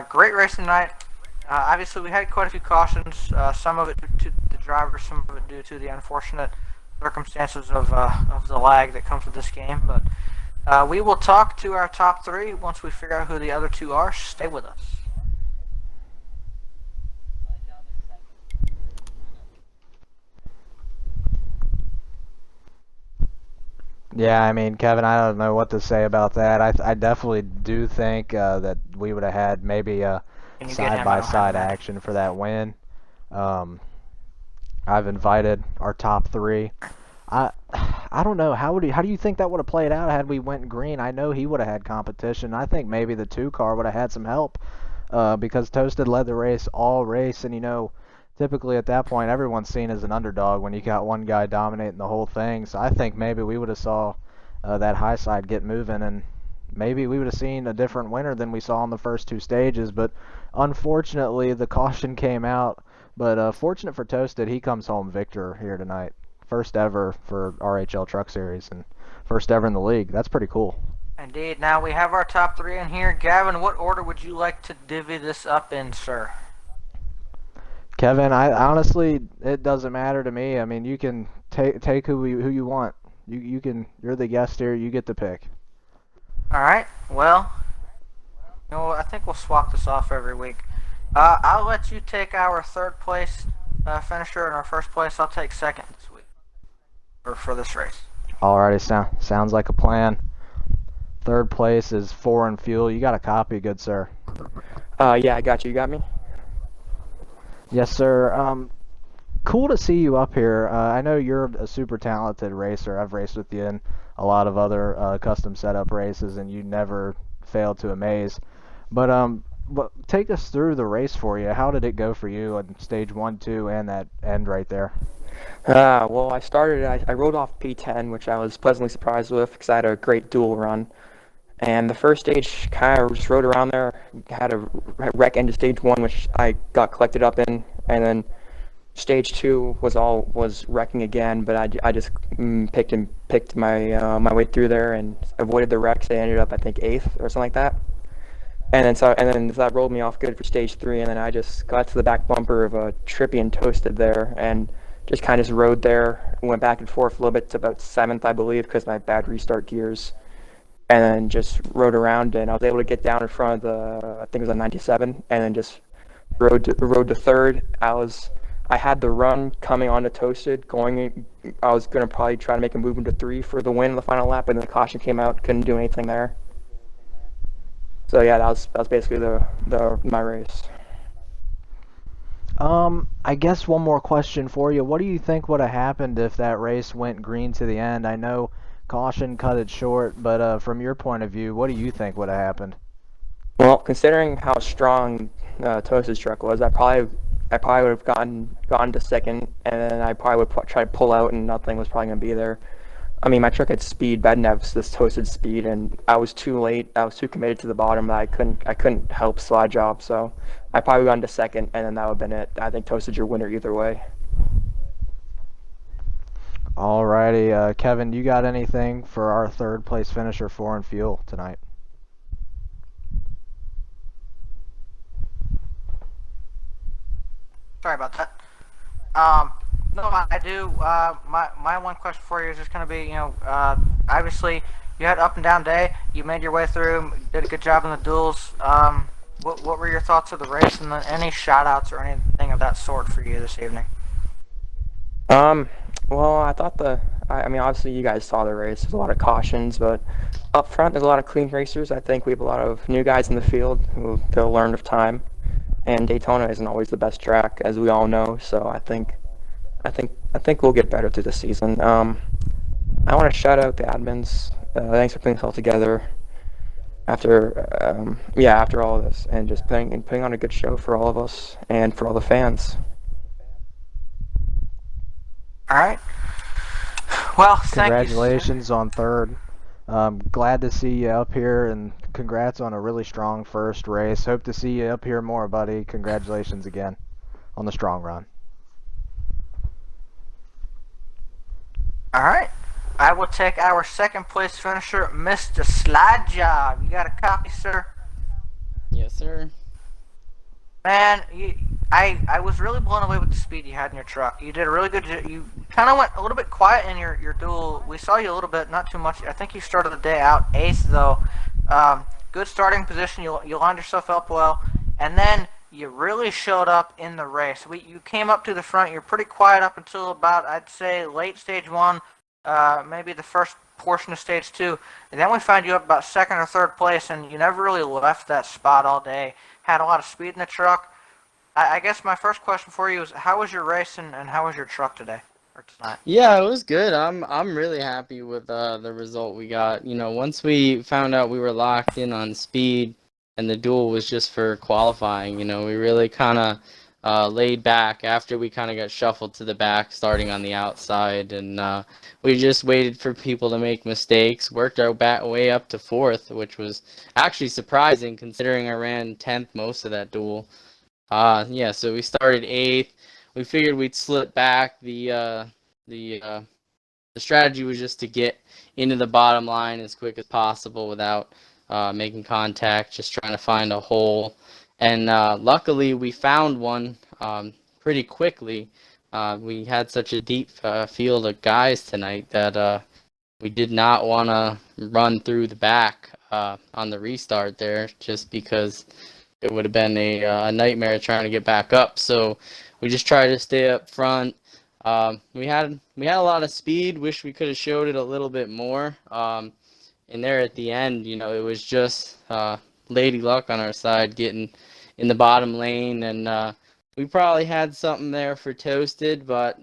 Great race tonight. Obviously, we had quite a few cautions, some of it due to the driver, some of it due to the unfortunate circumstances of the lag that comes with this game. But we will talk to our top 3 once we figure out who the other 2 are. Stay with us. Yeah, I mean, Kevin, I don't know what to say about that. I definitely do think that we would have had maybe a side-by-side action for that win. I've invited our top 3. I don't know, how do you think that would have played out had we went green? I know he would have had competition. I think maybe the 2 car would have had some help because Toasted led the race all race, and you know, typically at that point everyone's seen as an underdog when you got one guy dominating the whole thing. So I think maybe we would have saw that high side get moving, and maybe we would have seen a different winner than we saw in the first 2 stages. But unfortunately, the caution came out. But fortunate for Toasted, he comes home victor here tonight. First ever for RHL Truck Series and first ever in the league. That's pretty cool. Indeed. Now we have our top 3 in here. Gavin, what order would you like to divvy this up in, sir? Kevin, I honestly, it doesn't matter to me. I mean, you can take who you want. You're the guest here. You get to pick. All right. Well, you know, I think we'll swap this off every week. I'll let you take our 3rd place finisher, and our 1st place I'll take 2nd this week for this race. Alrighty, sounds like a plan. 3rd place is Foreign Fuel. You got a copy, good sir? Yeah, I got you. You got me? Yes, sir. Cool to see you up here. I know you're a super talented racer. I've raced with you in a lot of other custom setup races, and you never fail to amaze. But take us through the race for you. How did it go for you on stage 1, 2, and that end right there? Well, I rode off P10, which I was pleasantly surprised with because I had a great dual run. And the first stage, kind of just rode around there, had a wreck into stage 1, which I got collected up in, and then stage 2 was wrecking again, but I just picked my my way through there and avoided the wrecks. I ended up, I think, 8th or something like that. And then that rolled me off good for stage 3, and then I just got to the back bumper of a Trippy and Toasted there, and just kind of just rode there, went back and forth a little bit to about 7th, I believe, because my bad restart gears. And then just rode around, and I was able to get down in front of I think it was on 97, and then just rode to 3rd. I had the run coming onto Toasted, I was going to probably try to make a move into 3 for the win in the final lap, and then the caution came out, couldn't do anything there. So yeah, that was basically my race. I guess one more question for you. What do you think would have happened if that race went green to the end? I know caution cut it short, but from your point of view, what do you think would have happened? Well, considering how strong Toasted's truck was, I probably would have gotten to 2nd, and then I probably would try to pull out, and nothing was probably going to be there. I mean, my truck had speed, but I didn't have this Toasted speed, and I was too late. I was too committed to the bottom that I couldn't help slide job. So I probably got into 2nd, and then that would have been it. I think Toasted's your winner either way. Alrighty, Kevin, you got anything for our third place finisher foreign fuel tonight? Sorry about that. No, I do. My one question for you is just going to be, obviously you had up and down day. You made your way through, did a good job in the duels. What were your thoughts of the race, and then any shout outs or anything of that sort for you this evening? Um, well, I thought I mean, obviously you guys saw the race. There's a lot of cautions, but up front there's a lot of clean racers. I think we have a lot of new guys in the field who they'll learn with time. And Daytona isn't always the best track, as we all know. So I think we'll get better through the season. I want to shout out the admins. Thanks for putting this all together after all of this, and just putting on a good show for all of us and for all the fans. All right. Well, thank you. Congratulations on third. Glad to see you up here, and congrats on a really strong first race. Hope to see you up here more, buddy. Congratulations again on the strong run. All right. I will take our second place finisher, Mr. Slide Job. You got a copy, sir? Yes, sir. Man, I was really blown away with the speed you had in your truck. You did a really good job. You kind of went a little bit quiet in your duel. We saw you a little bit, not too much. I think you started the day out 8th, though. Good starting position. You lined yourself up well. And then you really showed up in the race. You came up to the front. You're pretty quiet up until about, I'd say, late stage 1, maybe the first portion of stage 2. And then we found you up about 2nd or 3rd place, and you never really left that spot all day. Had a lot of speed in the truck. I guess my first question for you is, how was your race and how was your truck today or tonight? Yeah, it was good. I'm really happy with the result we got. You know, once we found out we were locked in on speed and the duel was just for qualifying, you know, we really kind of laid back after we kind of got shuffled to the back starting on the outside, and we just waited for people to make mistakes, worked our way up to 4th, which was actually surprising considering I ran 10th most of that duel. Yeah, so we started 8th. We figured we'd slip back. The strategy was just to get into the bottom line as quick as possible without making contact, just trying to find a hole. And luckily, we found one pretty quickly. We had such a deep field of guys tonight that we did not want to run through the back on the restart there, just because it would have been a nightmare trying to get back up. So we just tried to stay up front. We had a lot of speed. Wish we could have showed it a little bit more. And there at the end, you know, it was just lady luck on our side getting in the bottom lane, and we probably had something there for Toasted, but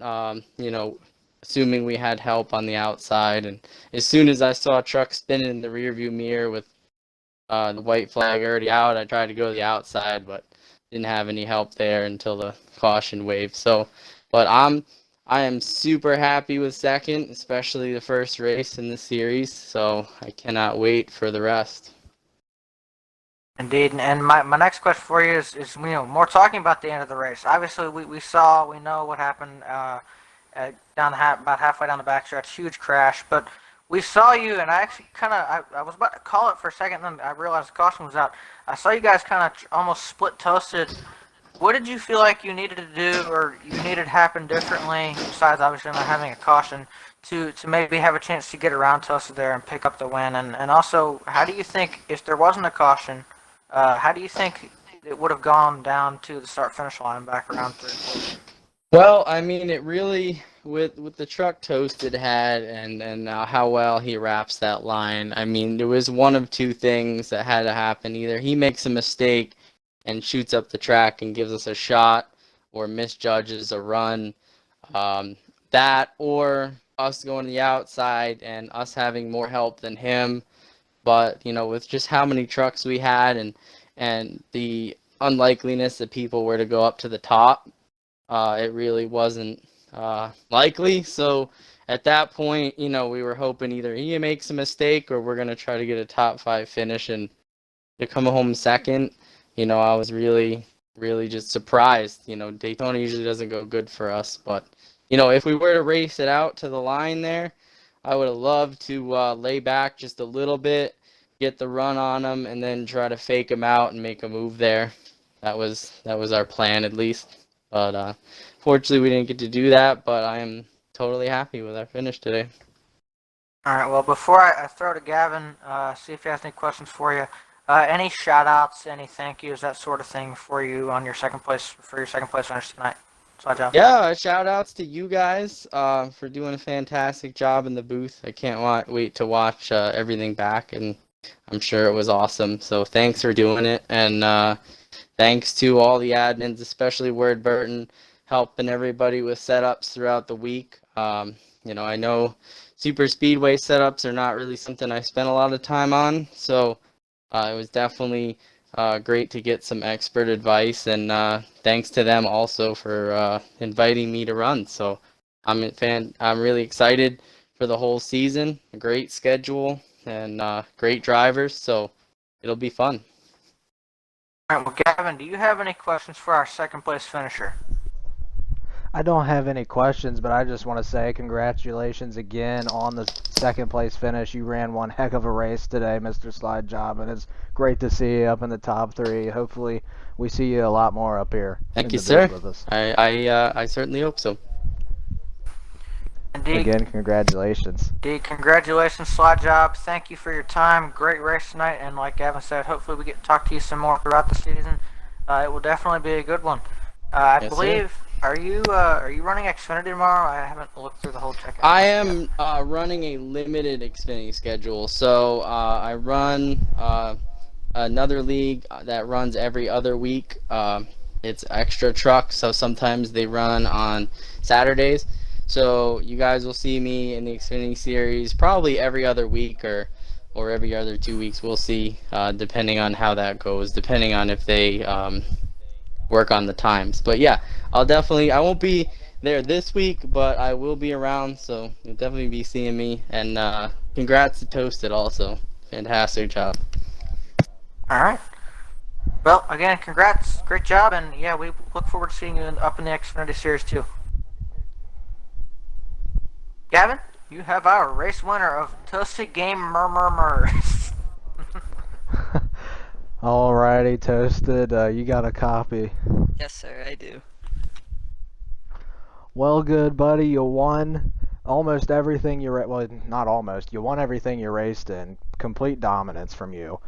you know, assuming we had help on the outside. And as soon as I saw a truck spinning in the rearview mirror with the white flag already out, I tried to go to the outside, but didn't have any help there until the caution wave. So, but I am super happy with second, especially the first race in the series. So I cannot wait for the rest. Indeed, and my next question for you is more talking about the end of the race. Obviously, we know what happened about halfway down the backstretch, huge crash. But we saw you, and I actually I was about to call it for a second, then I realized the caution was out. I saw you guys kind of almost split toasted. What did you feel like you needed to do, or you needed to happen differently, besides obviously not having a caution, to maybe have a chance to get around Toasted there and pick up the win? And also, how do you think, if there wasn't a caution, how do you think it would have gone down to the start-finish line back around 3 and 4? Well, I mean, it really with the truck Toasted had and how well he wraps that line. I mean, there was one of two things that had to happen. Either he makes a mistake and shoots up the track and gives us a shot, or misjudges a run. That or us going to the outside and us having more help than him. But you know, with just how many trucks we had and the unlikeliness that people were to go up to the top, it really wasn't likely. So at that point, you know, we were hoping either he makes a mistake or we're gonna try to get a top 5 finish and to come home second. You know, I was really just surprised. You know, Daytona usually doesn't go good for us, but if we were to race it out to the line there, I would have loved to lay back just a little bit, get the run on them, and then try to fake them out and make a move there. That was our plan at least. But fortunately, we didn't get to do that. But I am totally happy with our finish today. All right. Well, before I throw to Gavin, see if he has any questions for you. Any shout outs, any thank yous, that sort of thing for you on your second place finish tonight. Yeah, shout outs to you guys for doing a fantastic job in the booth. I can't wait to watch everything back, and I'm sure it was awesome. So thanks for doing it, and thanks to all the admins, especially Word Burton, helping everybody with setups throughout the week. I know super speedway setups are not really something I spent a lot of time on, so it was definitely great to get some expert advice, and thanks to them also for inviting me to run. So I'm really excited for the whole season. A great schedule and great drivers, so it'll be fun. All right. Well, Gavin, do you have any questions for our second place finisher? I don't have any questions, but I just want to say congratulations again on the second place finish. You ran one heck of a race today, Mr. Slide Job, and it's great to see you up in the top 3. Hopefully, we see you a lot more up here. Thank you, sir. With us. I certainly hope so. Indeed. Again, congratulations. Indeed, congratulations, Slide Job. Thank you for your time. Great race tonight, and like Gavin said, hopefully we get to talk to you some more throughout the season. It will definitely be a good one. I believe. Sir. Are you running Xfinity tomorrow? I haven't looked through the whole checkout. I am running a limited Xfinity schedule. So I run another league that runs every other week. It's Extra Truck, so sometimes they run on Saturdays. So you guys will see me in the Xfinity Series probably every other week or every other 2 weeks. We'll see, depending on how that goes, depending on if they work on the times. But yeah, I won't be there this week, but I will be around, so you'll definitely be seeing me. And congrats to Toasted also. Fantastic job. All right. Well, again, congrats. Great job, and yeah, we look forward to seeing you up in the Xfinity Series too. Gavin, you have our race winner of Toasted Game Murmurs. Alrighty, Toasted. You got a copy. Yes, sir, I do. Well, good buddy. You won almost everything you well, not almost. You won everything you raced in. Complete dominance from you.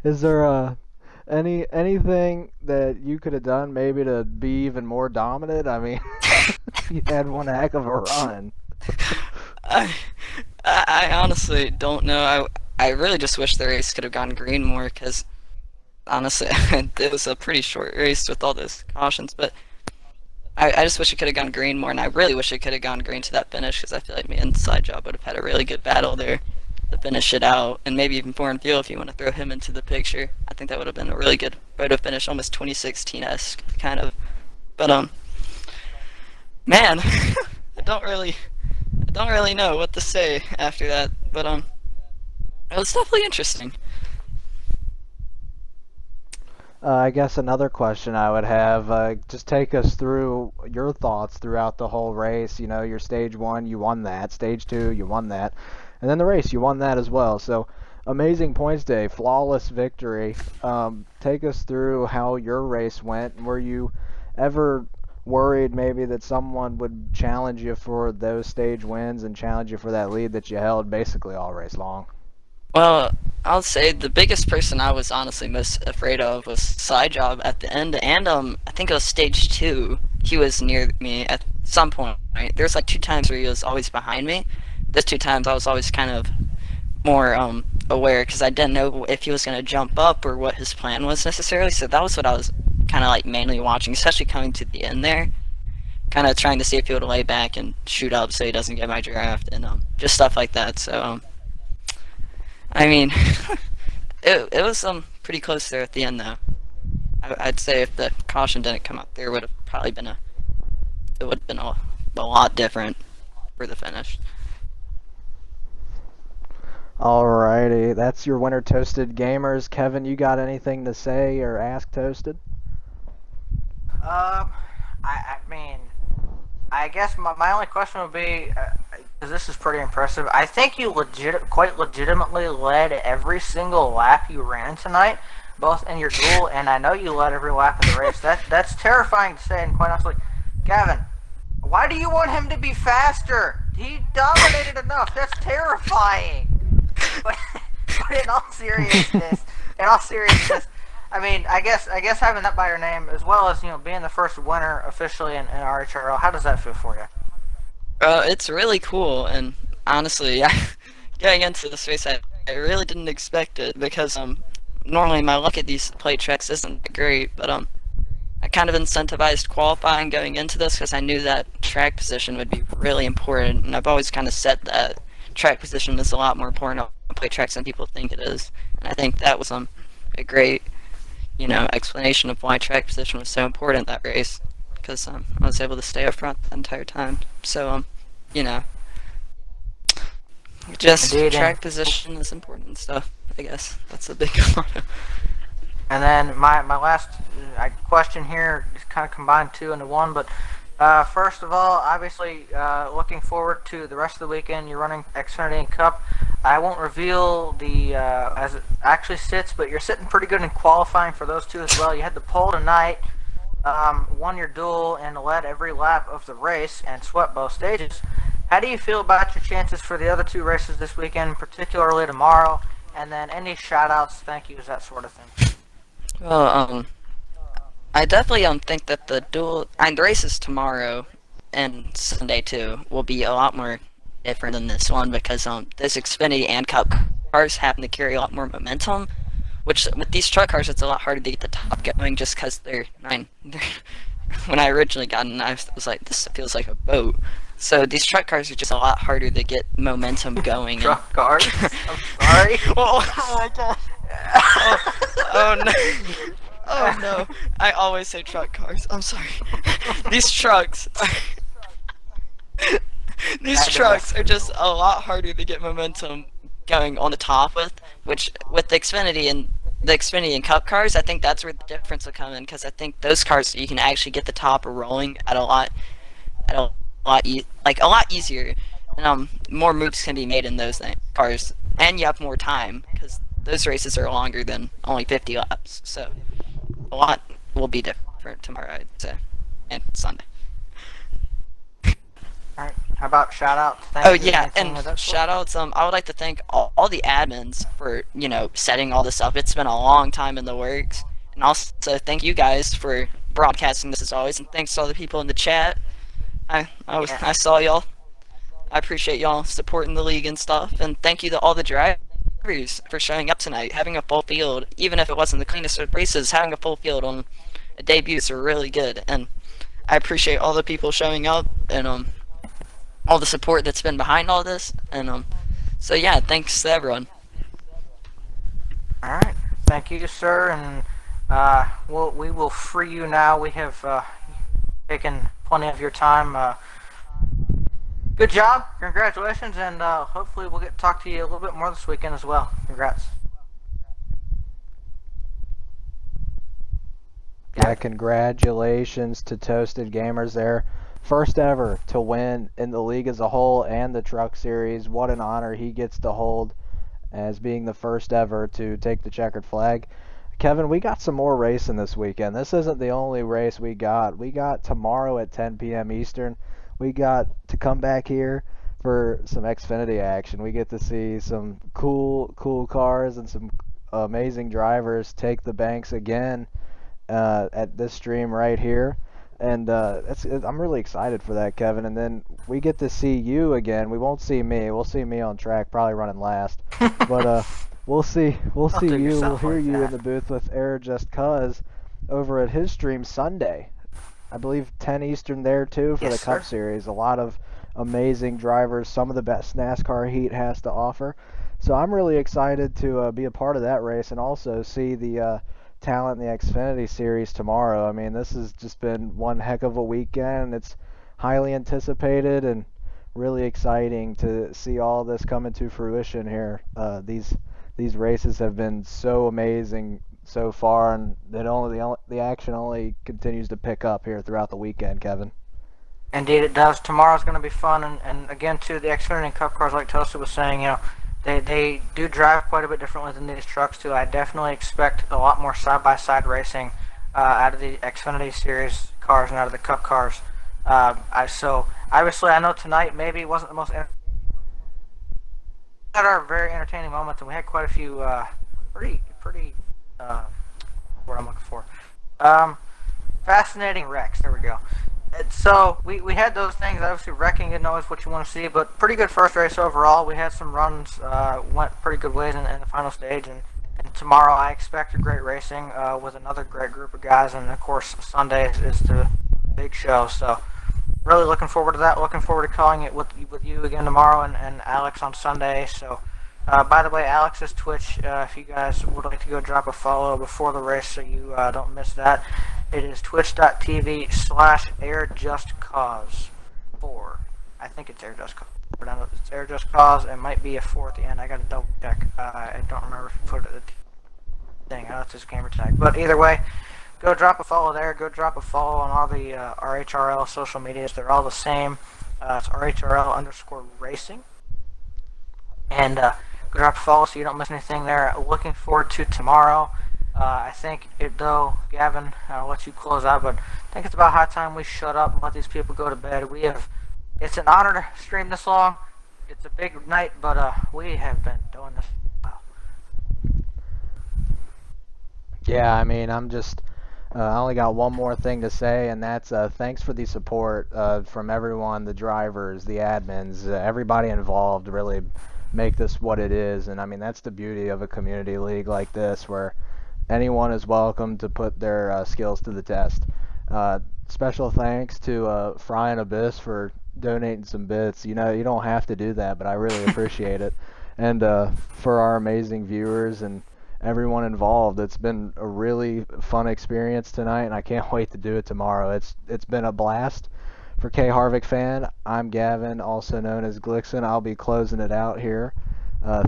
Is there anything that you could have done maybe to be even more dominant? I mean, you had one heck of a run. I honestly don't know. I really just wish the race could have gone green more, because honestly, it was a pretty short race with all those cautions, but I just wish it could have gone green more, and I really wish it could have gone green to that finish, because I feel like me and Slide Job would have had a really good battle there to finish it out, and maybe even Foreign Fuel if you want to throw him into the picture. I think that would have been a really good photo finish, almost 2016-esque, kind of. But, man, I don't really know what to say after that, but, it was definitely interesting. I guess another question I would have, just take us through your thoughts throughout the whole race. You know, your stage 1, you won that. Stage 2, you won that. And then the race, you won that as well. So, amazing points day, flawless victory. Take us through how your race went. Were you ever worried maybe that someone would challenge you for those stage wins and challenge you for that lead that you held basically all race long? Well, I'll say the biggest person I was honestly most afraid of was Slide Job at the end, and I think it was stage 2. He was near me at some point. Right? There's like 2 times where he was always behind me. Those 2 times I was always kind of more aware, because I didn't know if he was going to jump up or what his plan was necessarily. So that was what I was kind of like mainly watching, especially coming to the end there. Kind of trying to see if he would lay back and shoot up so he doesn't get my draft, and just stuff like that. So I mean, it was pretty close there at the end, though. I'd say if the caution didn't come up, there would have probably been a lot different for the finish. Alrighty, that's your winner, Toasted Gamers. Kevin, you got anything to say or ask Toasted? I mean, I guess my only question would be, because this is pretty impressive. I think you quite legitimately led every single lap you ran tonight, both in your duel, and I know you led every lap of the race. That's terrifying to say, and quite honestly, Gavin, why do you want him to be faster? He dominated enough. That's terrifying. But, but in all seriousness, I mean, I guess having that by your name, as well as being the first winner officially in RHRL, how does that feel for you? It's really cool, and honestly, getting into this race, I really didn't expect it because normally my luck at these plate tracks isn't that great, but I kind of incentivized qualifying going into this because I knew that track position would be really important, and I've always kind of said that track position is a lot more important on plate tracks than people think it is, and I think that was a great explanation of why track position was so important that race, because I was able to stay up front the entire time. So you know, just Indeed, track position is important and stuff. I guess that's the big one. and then my last question here is kind of combined two into one, but first of all, obviously, looking forward to the rest of the weekend. You're running Xfinity Cup. I won't reveal the as it actually sits, but you're sitting pretty good in qualifying for those two as well. You had the pole tonight, won your duel, and led every lap of the race and swept both stages. How do you feel about your chances for the other two races this weekend, particularly tomorrow? And then any shout-outs, thank yous, that sort of thing. Well, I definitely think that the duel and the races tomorrow and Sunday too will be a lot more different than this one because this Xfinity and Cup cars happen to carry a lot more momentum, which with these truck cars it's a lot harder to get the top going just because they're when I originally got in I was like, this feels like a boat. So these truck cars are just a lot harder to get momentum going. Truck cars? I'm sorry. Oh my god. Oh no. Oh no. I always say truck cars. I'm sorry. These trucks these trucks are just a lot harder to get momentum going on the top with, which with the Xfinity and Cup cars, I think that's where the difference will come in because I think those cars you can actually get the top rolling at a lot a lot easier, and more moves can be made in those cars, and you have more time because those races are longer than only 50 laps. So a lot will be different tomorrow, I'd say, and Sunday. Alright, how about shout-outs? Oh yeah, and shout-outs. I would like to thank all the admins for setting all this up. It's been a long time in the works, and also thank you guys for broadcasting this as always, and thanks to all the people in the chat. I saw y'all. I appreciate y'all supporting the league and stuff, and thank you to all the drivers for showing up tonight. Having a full field, even if it wasn't the cleanest of races, having a full field on a debut is really good, and I appreciate all the people showing up and all the support that's been behind all this, and so yeah, thanks to everyone. Alright, thank you, sir, and we will free you now. We have taken plenty of your time. Good job, congratulations, and hopefully we'll get to talk to you a little bit more this weekend as well. Congrats. Yeah, congratulations to Toasted Gamers there. First ever to win in the league as a whole and the Truck Series. What an honor he gets to hold as being the first ever to take the checkered flag. Kevin, we got some more racing this weekend. This isn't the only race we got. We got tomorrow at 10 p.m. Eastern. We got to come back here for some Xfinity action. We get to see some cool cars and some amazing drivers take the banks again at this stream right here. And I'm really excited for that, Kevin. And then we get to see you again. We won't see me. We'll see me on track, probably running last. But we'll see you. We'll hear you in the booth with Air Just Cuz over at his stream Sunday. I believe 10 Eastern there too for the Cup Series. A lot of amazing drivers, some of the best NASCAR heat has to offer. So I'm really excited to be a part of that race and also see the talent in the Xfinity Series tomorrow. I mean, this has just been one heck of a weekend. It's highly anticipated and really exciting to see all this come into fruition here. These races have been so amazing so far, and the action only continues to pick up here throughout the weekend, Kevin. Indeed, it does. Tomorrow's going to be fun, and again, too, the Xfinity Cup cars, like Tosa was saying, they do drive quite a bit differently than these trucks do. I definitely expect a lot more side-by-side racing out of the Xfinity Series cars and out of the Cup cars. So obviously, I know tonight maybe wasn't the most. We had our very entertaining moments, and we had quite a few pretty what I'm looking for. Fascinating wrecks. There we go. So we had those things. Obviously, wrecking isn't always what you want to see, but pretty good first race overall. We had some runs, went pretty good ways in the final stage, and tomorrow I expect a great racing with another great group of guys, and of course Sunday is the big show. So really looking forward to that. Looking forward to calling it with you again tomorrow, and Alex on Sunday. So. By the way, Alex's Twitch, if you guys would like to go drop a follow before the race so you don't miss that, it is twitch.tv/AirJustCause4. I think it's AirJustCause. It's AirJustCause. It might be a 4 at the end. I got to double check. I don't remember if you put it at the thing. That's his gamer tag. But either way, go drop a follow there. Go drop a follow on all the RHRL social medias. They're all the same. It's RHRL_racing. And go drop a follow so you don't miss anything there. Looking forward to tomorrow. I think Gavin, I'll let you close out, but I think it's about high time we shut up and let these people go to bed. It's an honor to stream this long. It's a big night, but we have been doing this a while. Yeah, I mean, I only got one more thing to say, and that's thanks for the support from everyone, the drivers, the admins, everybody involved really make this what it is. And I mean, that's the beauty of a community league like this, where anyone is welcome to put their skills to the test. Special thanks to Fry and Abyss for donating some bits. You don't have to do that, but I really appreciate it. And for our amazing viewers and everyone involved, it's been a really fun experience tonight, and I can't wait to do it tomorrow. It's been a blast. For K Harvick Fan, I'm Gavin, also known as Glixen. I'll be closing it out here.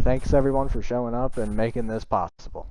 Thanks everyone for showing up and making this possible.